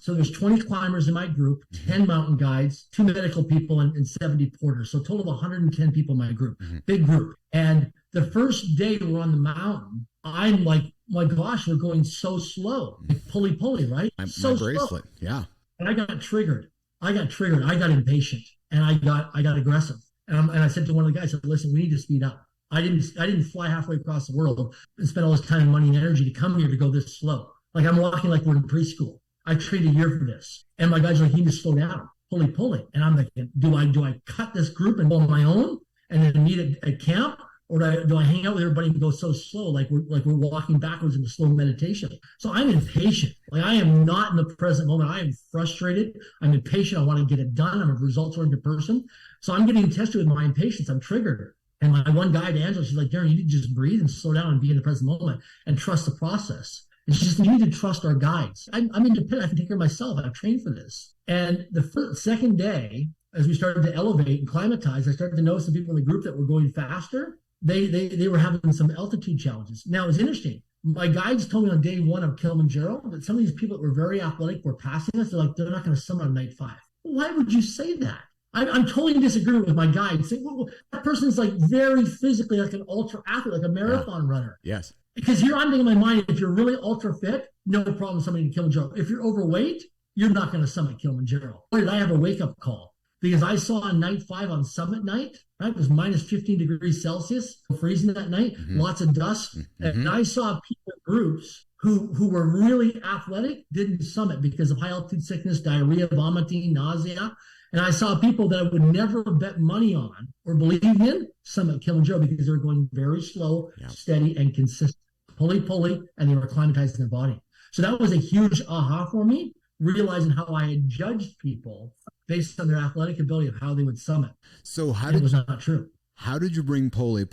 so there's 20 climbers in my group, 10 mountain guides, 2 medical people and 70 porters. So a total of 110 people in my group, big group. And the first day we're on the mountain, I'm like, my gosh, we're going so slow, like pulley, right? So my bracelet, slow. Yeah. And I got triggered. I got impatient and I got aggressive. And I said to one of the guys, I said, listen, we need to speed up. I didn't fly halfway across the world and spend all this time, money, and energy to come here to go this slow. Like I'm walking like we're in preschool. I trained a year for this. And my guys are like, you need to slow down, pulley. And I'm like, do I cut this group and go on my own and then meet at camp? Or do I hang out with everybody and go so slow, like we're walking backwards in a slow meditation? So I'm impatient. Like I am not in the present moment. I am frustrated. I'm impatient. I want to get it done. I'm a results-oriented person. So I'm getting tested with my impatience. I'm triggered. And my one guide, Angela, she's like, Darren, you need to just breathe and slow down and be in the present moment and trust the process. And she said, you need to trust our guides. I'm independent. I can take care of myself. I've trained for this. And the second day, as we started to elevate and climatize, I started to notice the people in the group that were going faster. They were having some altitude challenges. Now, it's interesting. My guides told me on day one of Kilimanjaro that some of these people that were very athletic were passing us. They're like, they're not going to summit on night 5. Why would you say that? I'm totally disagreeing with my guide. Say, well, that person is like very physically like an ultra athlete, like a marathon runner. Yes. Because here I'm thinking in my mind, if you're really ultra fit, no problem summiting Kilimanjaro. If you're overweight, you're not going to summit Kilimanjaro. Boy, did I have a wake-up call. Because I saw on night 5 on summit night, right, it was minus 15 degrees Celsius, freezing that night, lots of dust. And I saw people groups who were really athletic didn't summit because of high altitude sickness, diarrhea, vomiting, nausea. And I saw people that I would never bet money on or believe in summit Kilimanjaro because they were going very slow, steady, and consistent. Pulley, and they were acclimatizing their body. So that was a huge aha for me, realizing how I had judged people based on their athletic ability of how they would summit. So it was not true. How did you bring Pole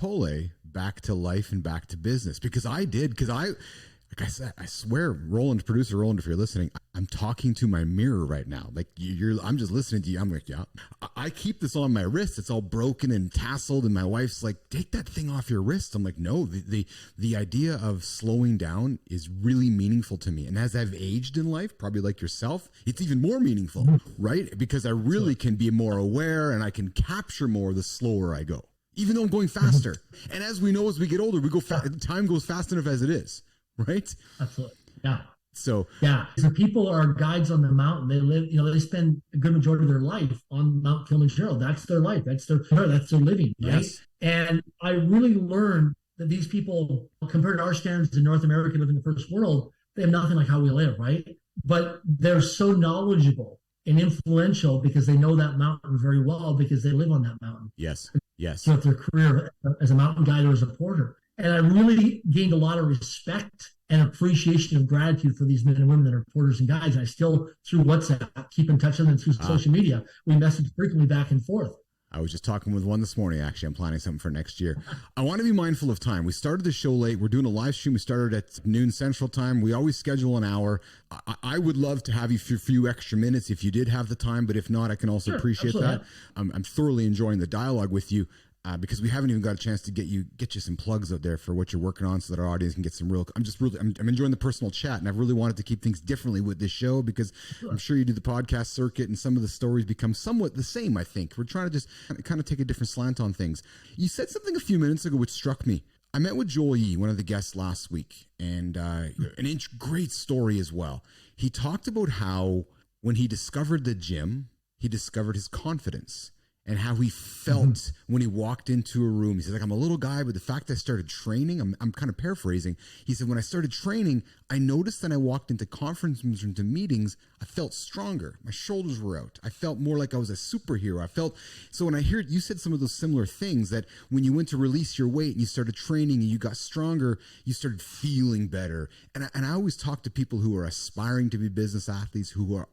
back to life and back to business? Because I did, like I said, I swear, producer Roland, if you're listening, I'm talking to my mirror right now. Like I'm just listening to you. I'm like, yeah, I keep this on my wrist. It's all broken and tasseled. And my wife's like, take that thing off your wrist. I'm like, no, the idea of slowing down is really meaningful to me. And as I've aged in life, probably like yourself, it's even more meaningful, right? Because I really can be more aware and I can capture more the slower I go, even though I'm going faster. And as we know, as we get older, time goes fast enough as it is. Right? Absolutely. Yeah. So people are guides on the mountain. They live, they spend a good majority of their life on Mount Kilimanjaro. That's their life. That's their living. Right. Yes. And I really learned that these people, compared to our standards in North America, live in the first world, they have nothing like how we live. Right. But they're so knowledgeable and influential because they know that mountain very well because they live on that mountain. Yes. Throughout their career as a mountain guide or as a porter. And I really gained a lot of respect and appreciation of gratitude for these men and women that are porters and guides. And I still, through WhatsApp, keep in touch with them through social media. We message frequently back and forth. I was just talking with one this morning, actually. I'm planning something for next year. I want to be mindful of time. We started the show late. We're doing a live stream. We started at noon Central Time. We always schedule an hour. I would love to have you for a few extra minutes if you did have the time, but if not, I can also appreciate that. I'm thoroughly enjoying the dialogue with you. Because we haven't even got a chance to get you some plugs out there for what you're working on so that our audience can get some real, I'm enjoying the personal chat, and I've really wanted to keep things differently with this show because I'm sure you do the podcast circuit and some of the stories become somewhat the same. I think we're trying to just kind of take a different slant on things. You said something a few minutes ago which struck me. I met with Joel Yee, one of the guests last week, and great story as well. He talked about how when he discovered the gym, he discovered his confidence. And how he felt when he walked into a room. He said, like, I'm a little guy, but the fact I started training, I'm kind of paraphrasing. He said, when I started training, I noticed that I walked into conference rooms, into meetings, I felt stronger. My shoulders were out. I felt more like I was a superhero. So when I hear you said some of those similar things, that when you went to release your weight and you started training and you got stronger, you started feeling better. And I always talk to people who are aspiring to be business athletes, who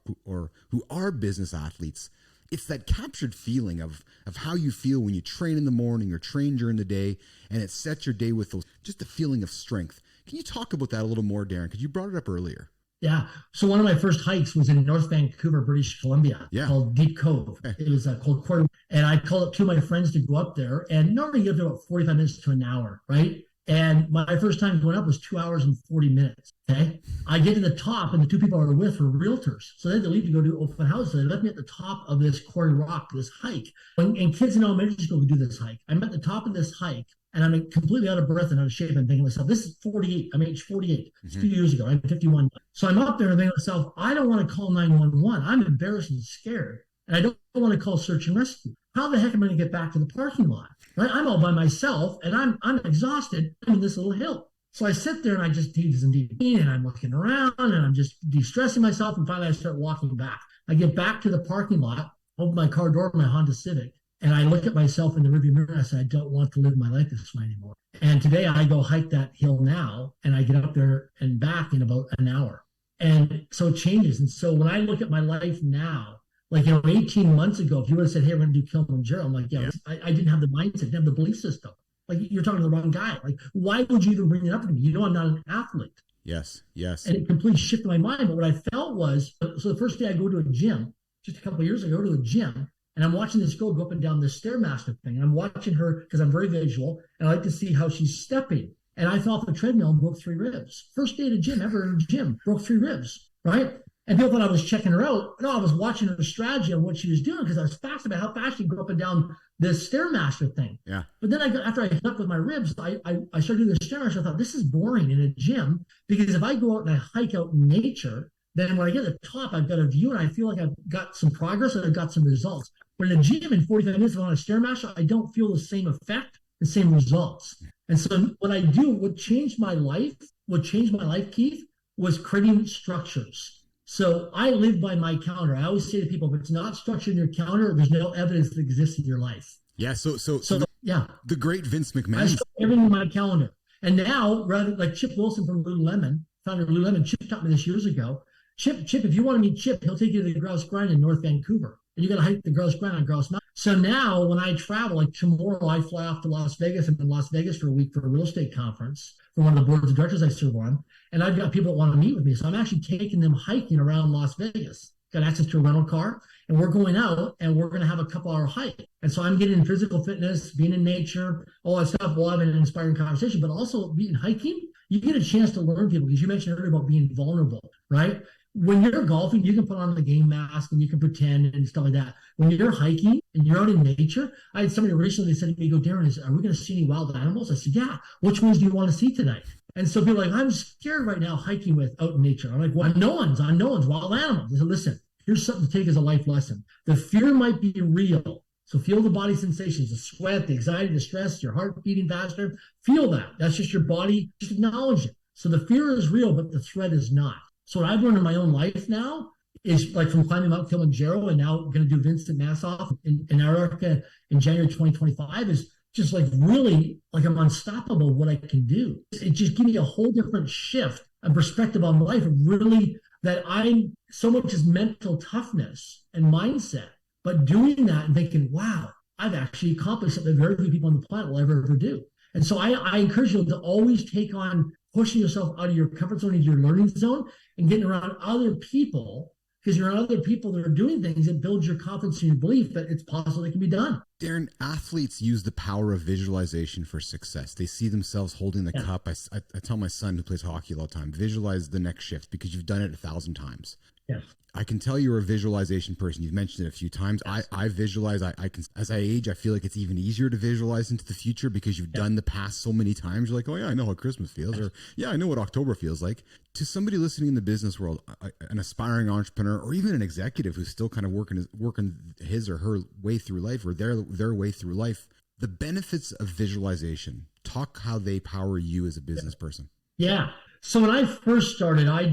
are business athletes. It's that captured feeling of how you feel when you train in the morning or train during the day, and it sets your day with just a feeling of strength. Can you talk about that a little more, Darren? Because you brought it up earlier. Yeah. So one of my first hikes was in North Vancouver, British Columbia, called Deep Cove. It was called Quarter. And I called up two of my friends to go up there. And normally you have to about 45 minutes to an hour, right? And my first time going up was 2 hours and 40 minutes. Okay. I get to the top, and the two people I were with were realtors. So they had to leave to go do open houses. So they left me at the top of this quarry rock, this hike. And kids in elementary school could do this hike. I'm at the top of this hike, and I'm completely out of breath and out of shape. I'm thinking to myself, this is 48. I'm age 48. It's a few years ago. I'm 51. So I'm up there and thinking to myself, I don't want to call 911. I'm embarrassed and scared. And I don't want to call search and rescue. How the heck am I going to get back to the parking lot? Right? I'm all by myself, and I'm exhausted. I'm in this little hill. So I sit there and I just deep and I'm looking around and I'm just de-stressing myself. And finally I start walking back. I get back to the parking lot, open my car door, my Honda Civic, and I look at myself in the rearview mirror and I say, I don't want to live my life this way anymore. And today I go hike that hill now, and I get up there and back in about an hour. And so it changes. And so when I look at my life now, like, 18 months ago, if you would have said, hey, we're going to do Kilimanjaro, I'm like, I didn't have the mindset, didn't have the belief system. Like, you're talking to the wrong guy. Like, why would you even bring it up to me? You know I'm not an athlete. Yes. And it completely shifted my mind. But what I felt was, so the first day I go to a gym, just a couple of years ago, I go to a gym, and I'm watching this girl go up and down this Stairmaster thing. And I'm watching her because I'm very visual, and I like to see how she's stepping. and I fell off the treadmill and broke 3 ribs. First day at a gym ever in the gym, broke 3 ribs, right? And people thought I was checking her out. No, I was watching her strategy on what she was doing because I was fascinated about how fast she could go up and down this Stairmaster thing. Yeah. But then after I hit up with my ribs, I started doing the Stairmaster. I thought, this is boring in a gym because if I go out and I hike out in nature, then when I get to the top, I've got a view and I feel like I've got some progress and I've got some results. But in a gym in 45 minutes on a Stairmaster, I don't feel the same effect, the same results. And so what changed my life, Keith, was creating structures. So I live by my calendar. I always say to people, if it's not structured in your calendar, there's no evidence that exists in your life. Yeah. So yeah. The great Vince McMahon. I structure everything in my calendar. And now, rather like Chip Wilson from Lululemon, founder of Lululemon, Chip taught me this years ago. Chip, if you want to meet Chip, he'll take you to the Grouse Grind in North Vancouver. And you got to hike the Grouse Grind on Grouse Mountain. So now when I travel, like tomorrow, I fly off to Las Vegas. I'm in Las Vegas for a week for a real estate conference for one of the boards of directors I serve on. And I've got people that want to meet with me. So I'm actually taking them hiking around Las Vegas. Got access to a rental car. And we're going out and we're going to have a couple-hour hike. And so I'm getting physical fitness, being in nature, all that stuff while having an inspiring conversation. But also being hiking, you get a chance to learn people because you mentioned earlier about being vulnerable, right? When you're golfing, you can put on the game mask and you can pretend and stuff like that. When you're hiking and you're out in nature, I had somebody recently said to me, Darren, are we going to see any wild animals? I said, yeah. Which ones do you want to see tonight? And so people are like, I'm scared right now hiking out in nature. I'm like, well, unknowns, wild animals. I said, listen, here's something to take as a life lesson. The fear might be real. So feel the body sensations, the sweat, the anxiety, the stress, your heart beating faster. Feel that. That's just your body. Just acknowledge it. So the fear is real, but the threat is not. So what I've learned in my own life now is like from climbing Mount Kilimanjaro and now going to do Vincent Massoff in Antarctica in January 2025 is just like really like I'm unstoppable what I can do. It just gives me a whole different shift and perspective on life. Really that I'm so much as mental toughness and mindset, but doing that and thinking, wow, I've actually accomplished something very few people on the planet will ever do. And so I encourage you to always take on pushing yourself out of your comfort zone into your learning zone and getting around other people, because you're around other people that are doing things that build your confidence and your belief that it's possible it can be done. Darren, athletes use the power of visualization for success. They see themselves holding the cup. I tell my son who plays hockey all the time, visualize the next shift because you've done it 1,000 times. Yes. I can tell you're a visualization person. You've mentioned it a few times. Yes. I visualize. I can, as I age, I feel like it's even easier to visualize into the future because you've done the past so many times. You're like, oh yeah, I know how Christmas feels, or yeah, I know what October feels like. To somebody listening in the business world, an aspiring entrepreneur, or even an executive who's still kind of working his or her way through life, or their way through life, the benefits of visualization. Talk how they power you as a business person. Yeah. So when I first started, I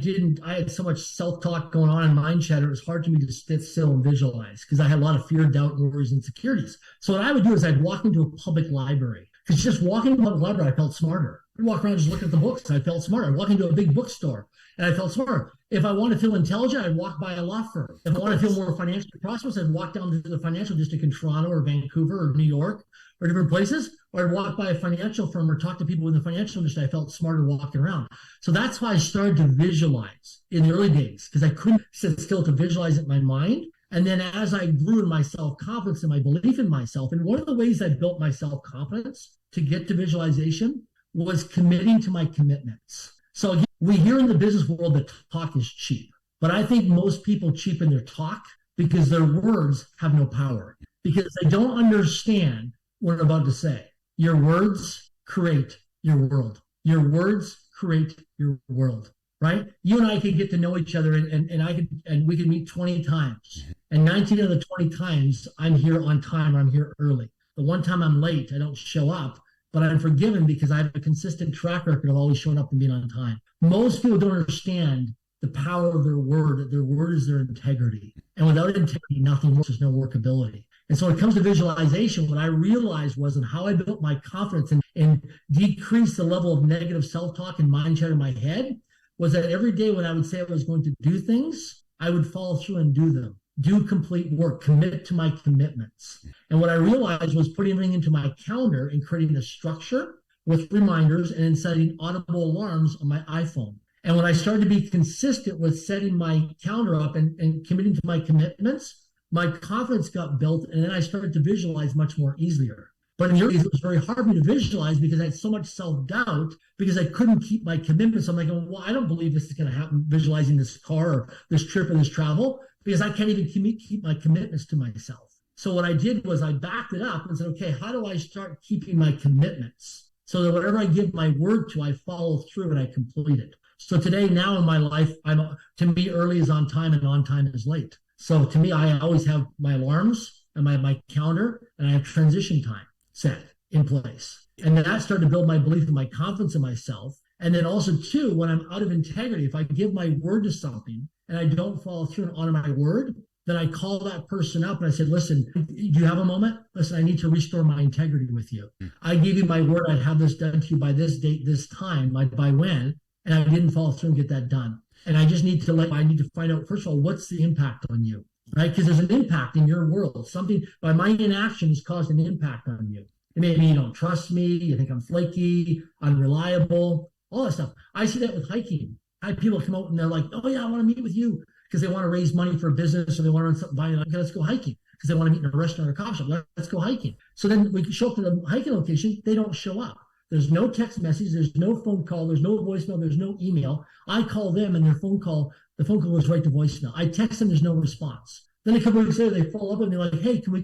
had so much self-talk going on in mind chatter. It was hard for me to sit still and visualize because I had a lot of fear, doubt, worries, and insecurities. So what I would do is I'd walk into a public library because just walking into a public library, I felt smarter. I'd walk around just looking at the books. I felt smarter. I'd walk into a big bookstore and I felt smarter. If I want to feel intelligent, I'd walk by a law firm. If I want to feel more financially prosperous, I'd walk down to the financial district in Toronto or Vancouver or New York or different places, or I'd walk by a financial firm or talk to people in the financial industry. I felt smarter walking around. So that's why I started to visualize in the early days, because I couldn't sit still to visualize it in my mind. And then as I grew in my self-confidence and my belief in myself, and one of the ways I built my self-confidence to get to visualization was committing to my commitments. So again, we hear in the business world that talk is cheap, but I think most people cheapen their talk because their words have no power, because they don't understand what I'm about to say. Your words create your world. Your words create your world, right? You and I could get to know each other and we could meet 20 times. And 19 of the 20 times I'm here on time, I'm here early. The one time I'm late, I don't show up, but I'm forgiven because I have a consistent track record of always showing up and being on time. Most people don't understand the power of their word, that their word is their integrity. And without integrity, nothing works. There's no workability. And so when it comes to visualization, what I realized was and how I built my confidence and decreased the level of negative self-talk and mind chatter in my head was that every day when I would say I was going to do things, I would follow through and do them, do complete work, commit to my commitments. And what I realized was putting everything into my calendar and creating a structure with reminders and then setting audible alarms on my iPhone. And when I started to be consistent with setting my calendar up and committing to my commitments, my confidence got built, and then I started to visualize much more easier. But in the early days, it was very hard for me to visualize because I had so much self-doubt because I couldn't keep my commitments. I'm like, well, I don't believe this is going to happen, visualizing this car or this trip or this travel, because I can't even keep my commitments to myself. So what I did was I backed it up and said, okay, how do I start keeping my commitments so that whatever I give my word to, I follow through and I complete it. So today, now in my life, to me, early is on time and on time is late. So to me, I always have my alarms and my calendar, and I have transition time set in place. And that started to build my belief and my confidence in myself. And then also, too, when I'm out of integrity, if I give my word to something and I don't follow through and honor my word, then I call that person up and I said, listen, do you have a moment? Listen, I need to restore my integrity with you. I gave you my word. I'd have this done to you by this date, this time, by when, and I didn't follow through and get that done. And I just need to find out, first of all, what's the impact on you, right? Because there's an impact in your world. Something by my inaction has caused an impact on you. It may be you don't trust me, you think I'm flaky, unreliable, all that stuff. I see that with hiking. I have people come out and they're like, oh yeah, I want to meet with you because they want to raise money for a business or they want to run something by you. Okay, let's go hiking because they want to meet in a restaurant or a coffee shop. Let's go hiking. So then we show up to the hiking location. They don't show up. There's no text message. There's no phone call. There's no voicemail. There's no email. I call them and the phone call goes right to voicemail. I text them. There's no response. Then a couple of weeks later, they follow up and they're like, hey, can we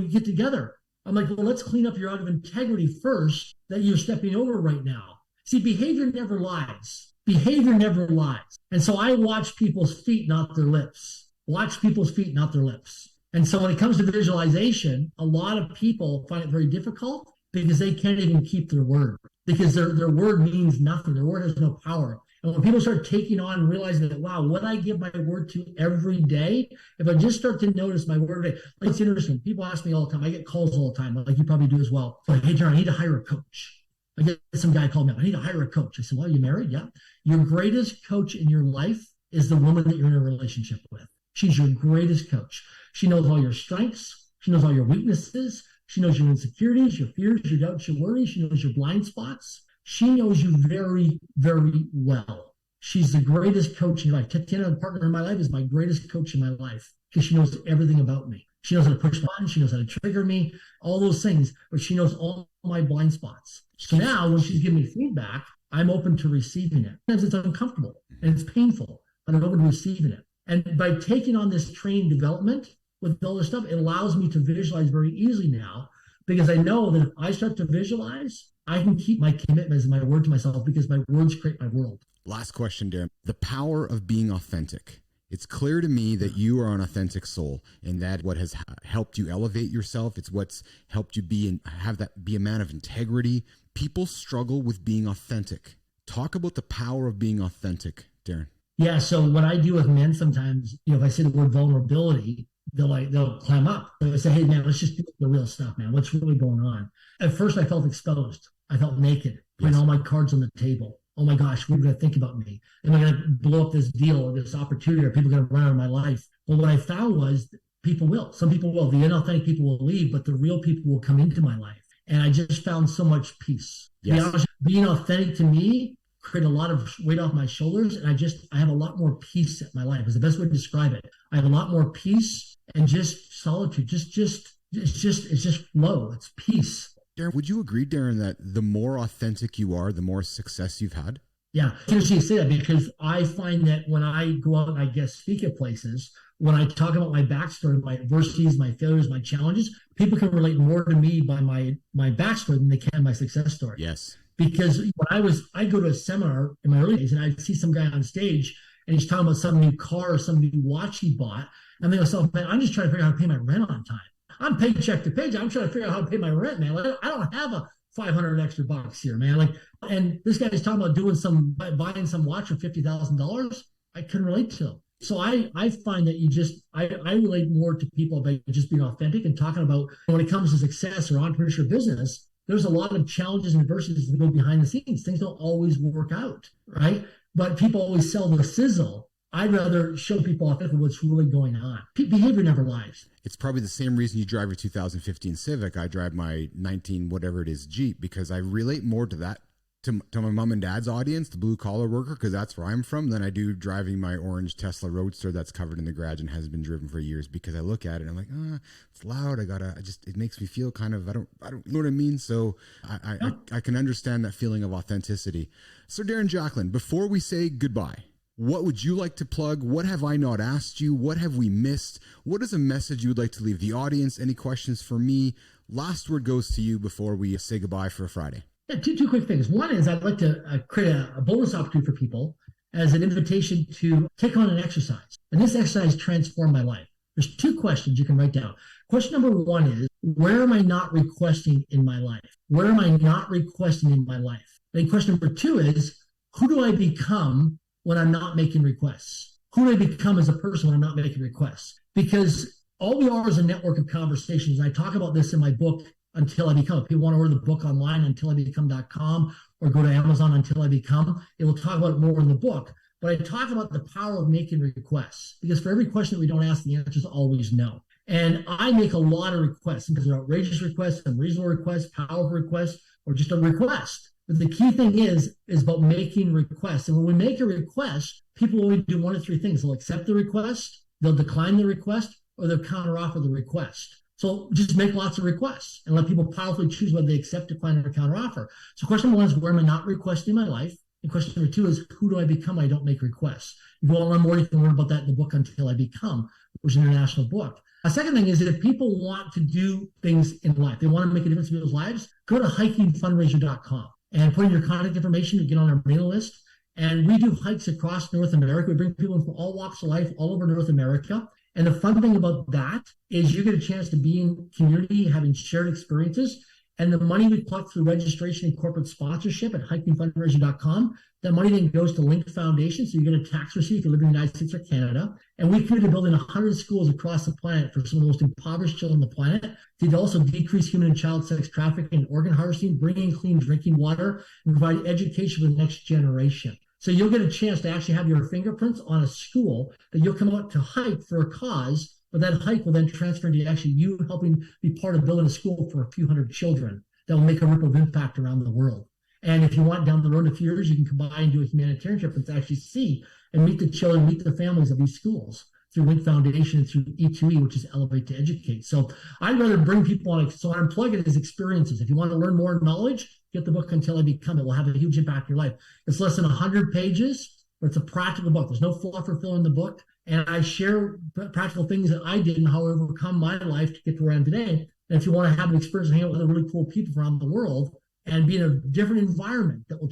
get together? I'm like, well, let's clean up your out of integrity first that you're stepping over right now. See, behavior never lies. Behavior never lies. And so I watch people's feet, not their lips. Watch people's feet, not their lips. And so when it comes to visualization, a lot of people find it very difficult because they can't even keep their word because their word means nothing. Their word has no power. And when people start taking on and realizing that, wow, what I give my word to every day, if I just start to notice my word, like it's interesting. People ask me all the time. I get calls all the time, like you probably do as well. Like, hey, Darren, I need to hire a coach. I get some guy called me up. I need to hire a coach. I said, well, are you married? Yeah. Your greatest coach in your life is the woman that you're in a relationship with. She's your greatest coach. She knows all your strengths. She knows all your weaknesses. She knows your insecurities, your fears, your doubts, your worries. She knows your blind spots. She knows you very, very well. She's the greatest coach in your life. Tatiana, the partner in my life, is my greatest coach in my life because she knows everything about me. She knows how to push buttons. She knows how to trigger me, all those things, but she knows all my blind spots. So now when she's giving me feedback, I'm open to receiving it. Sometimes it's uncomfortable and it's painful, but I'm open to receiving it. And by taking on this training development with all this stuff, it allows me to visualize very easily now because I know that if I start to visualize, I can keep my commitments and my word to myself because my words create my world. Last question, Darren. The power of being authentic. It's clear to me that you are an authentic soul and that what has helped you elevate yourself. It's what's helped you be a man of integrity. People struggle with being authentic. Talk about the power of being authentic, Darren. Yeah. So what I do with men sometimes, if I say the word vulnerability, they'll clam up. They say, hey man, let's just do the real stuff, man. What's really going on? At first I felt exposed. I felt naked, putting all my cards on the table. Oh my gosh, what are they going to think about me? Am I going to blow up this deal or this opportunity? Are people going to run out of my life? Well, what I found was people will. Some people will. The inauthentic people will leave, but the real people will come into my life. And I just found so much peace. Yes. Being authentic to me created a lot of weight off my shoulders. And I have a lot more peace in my life is the best way to describe it. I have a lot more peace and just solitude. It's just flow. It's peace. Darren, would you agree, Darren, that the more authentic you are, the more success you've had? Yeah, it's interesting you say that because I find that when I go out and I guest speak at places, when I talk about my backstory, my adversities, my failures, my challenges, people can relate more to me by my backstory than they can my success story. Yes. Because when I go to a seminar in my early days and I see some guy on stage and he's talking about some new car or some new watch he bought, and they go, man, I'm just trying to figure out how to pay my rent on time. I'm paycheck to paycheck. I'm trying to figure out how to pay my rent, man. Like, I don't have a 500 extra bucks here, man. Like, and this guy's talking about buying some watch for $50,000. I couldn't relate to him. So I find that I relate more to people by just being authentic and talking about when it comes to success or entrepreneurship business, there's a lot of challenges and adversities that go behind the scenes. Things don't always work out, right? But people always sell the sizzle. I'd rather show people authentically what's really going on. Behavior never lies. It's probably the same reason you drive your 2015 Civic. I drive my 19 whatever it is Jeep because I relate more to to my mom and dad's audience, the blue collar worker, because that's where I'm from, than I do driving my orange Tesla Roadster that's covered in the garage and has been driven for years, because I look at it and I'm like, it's loud. It makes me feel kind of, I don't you know what I mean? So I can understand that feeling of authenticity. So Darren Jacklin, before we say goodbye, what would you like to plug? What have I not asked you? What have we missed? What is a message you would like to leave the audience? Any questions for me? Last word goes to you before we say goodbye for Friday. Yeah, two quick things. One is I'd like to create a bonus opportunity for people as an invitation to take on an exercise. And this exercise transformed my life. There's two questions you can write down. Question number one is, where am I not requesting in my life? Where am I not requesting in my life? Then question number two is, who do I become when I'm not making requests? Who do I become as a person when I'm not making requests? Because all we are is a network of conversations. And I talk about this in my book, Until I Become. If people want to order the book online, untilibecome.com, or go to Amazon, Until I Become, it will talk about it more in the book. But I talk about the power of making requests, because for every question that we don't ask, the answer is always no. And I make a lot of requests, because they're outrageous requests, unreasonable requests, powerful requests, or just a request. But the key thing is about making requests. And when we make a request, people will do one of three things. They'll accept the request, they'll decline the request, or they'll counteroffer the request. So just make lots of requests and let people powerfully choose whether they accept, decline, or counteroffer. So question one is, where am I not requesting in my life? And question number two is, who do I become when I don't make requests? You go on more, you can learn about that in the book Until I Become, which is an international book. A second thing is that if people want to do things in life, they want to make a difference in people's lives, go to hikingfundraiser.com and put in your contact information to get on our mailing list. And we do hikes across North America. We bring people in from all walks of life all over North America. And the fun thing about that is you get a chance to be in community, having shared experiences. And the money we collect through registration and corporate sponsorship at hikingfundraiser.com, that money then goes to Link Foundation. So you get a tax receipt if you live in the United States or Canada. And we committed to building 100 schools across the planet for some of the most impoverished children on the planet to also decrease human and child sex trafficking and organ harvesting, bring in clean drinking water, and provide education for the next generation. So you'll get a chance to actually have your fingerprints on a school that you'll come out to hike for a cause, but that hike will then transfer into actually you helping be part of building a school for a few hundred children that will make a ripple of impact around the world. And if you want down the road in a few years, you can combine and do a humanitarian trip and to actually see and meet the children, meet the families of these schools through Link Foundation and through E2E, which is Elevate to Educate. So I'd rather bring people on. So what I'm plugging is experiences. If you want to learn more knowledge, get the book Until I Become. It will have a huge impact in your life. It's less than 100 pages, but it's a practical book. There's no fluff or fill in the book. And I share practical things that I did and how I overcome my life to get to where I am today. And if you want to have an experience and hang out with other really cool people around the world and be in a different environment that will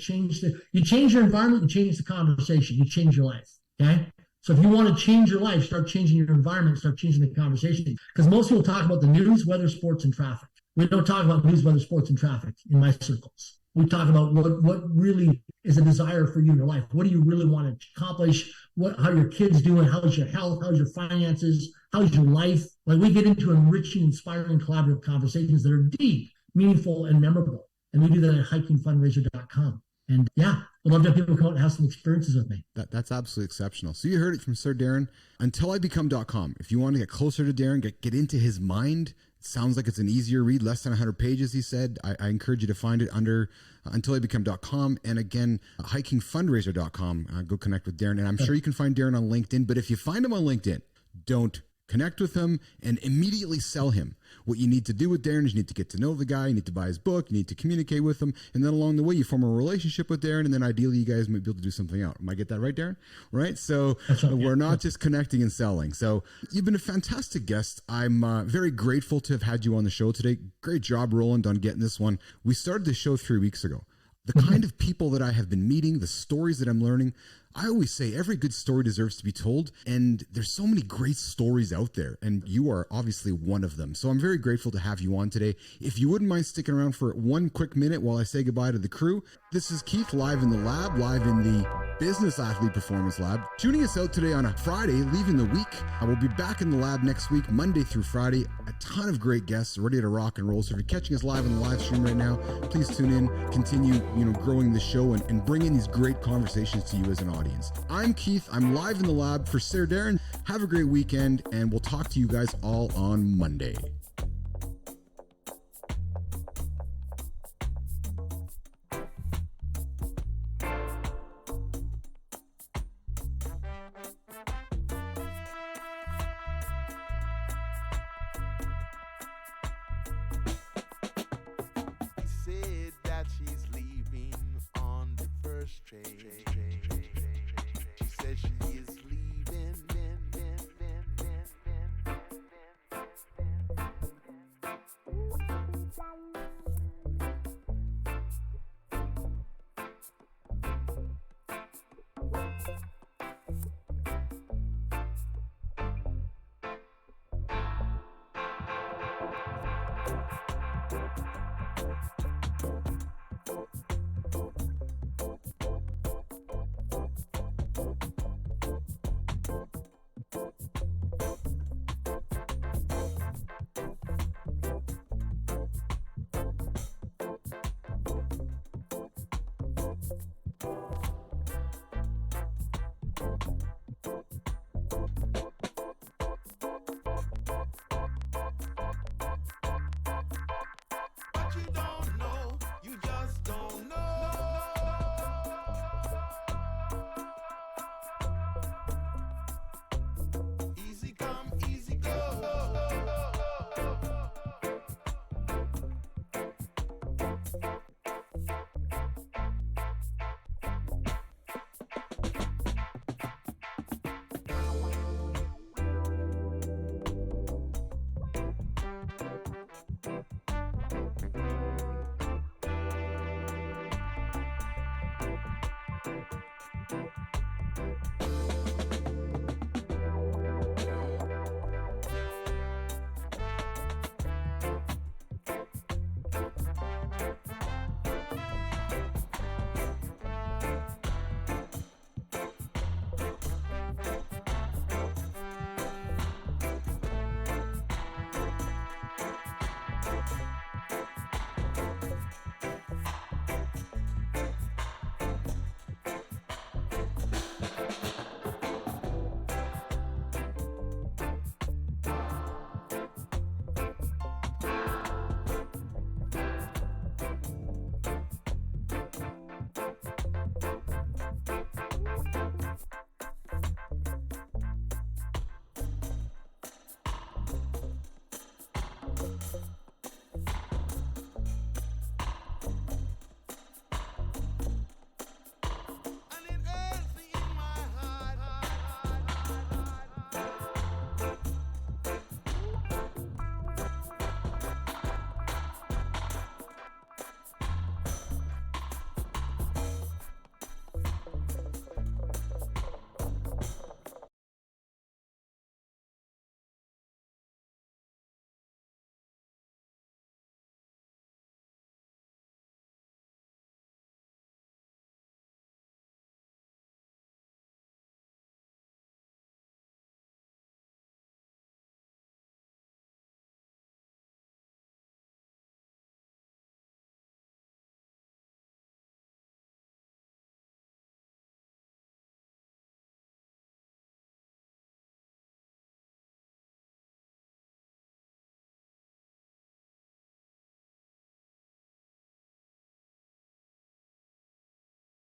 you change your environment, you change the conversation, you change your life. Okay? So if you want to change your life, start changing your environment, start changing the conversation. Because most people talk about the news, weather, sports, and traffic. We don't talk about news, weather, sports, and traffic in my circles. We talk about what really is a desire for you in your life. What do you really want to accomplish? How your kids doing? How's your health? How's your finances? How's your life? Like, we get into enriching, inspiring, collaborative conversations that are deep, meaningful, and memorable. And we do that at hikingfundraiser.com. And yeah, I'd love to have people come out and have some experiences with me. That's absolutely exceptional. So you heard it from Sir Darren. Untilibecome.com. If you want to get closer to Darren, get into his mind. It sounds like it's an easier read, less than 100 pages, he said. I encourage you to find it under untilibecome.com. And again, hikingfundraiser.com. Go connect with Darren. And I'm sure you can find Darren on LinkedIn. But if you find him on LinkedIn, don't connect with him and immediately sell him. What you need to do with Darren is you need to get to know the guy, you need to buy his book, you need to communicate with him, and then along the way you form a relationship with Darren, and then ideally you guys might be able to do something out. Am I get that right, Darren? Right? So we're not just connecting and selling. So you've been a fantastic guest. I'm very grateful to have had you on the show today. Great job, Roland, on getting this one. We started the show 3 weeks ago. The kind of people that I have been meeting, the stories that I'm learning, I always say every good story deserves to be told, and there's so many great stories out there, and you are obviously one of them. So I'm very grateful to have you on today. If you wouldn't mind sticking around for one quick minute while I say goodbye to the crew, this is Keith live in the lab, live in the Business Athlete Performance Lab, tuning us out today on a Friday, leaving the week. I will be back in the lab next week, Monday through Friday. A ton of great guests ready to rock and roll. So if you're catching us live on the live stream right now, please tune in, continue, growing the show and bringing these great conversations to you as an audience. I'm Keith. I'm live in the lab for Sir Darren. Have a great weekend, and we'll talk to you guys all on Monday. She says she is leaving.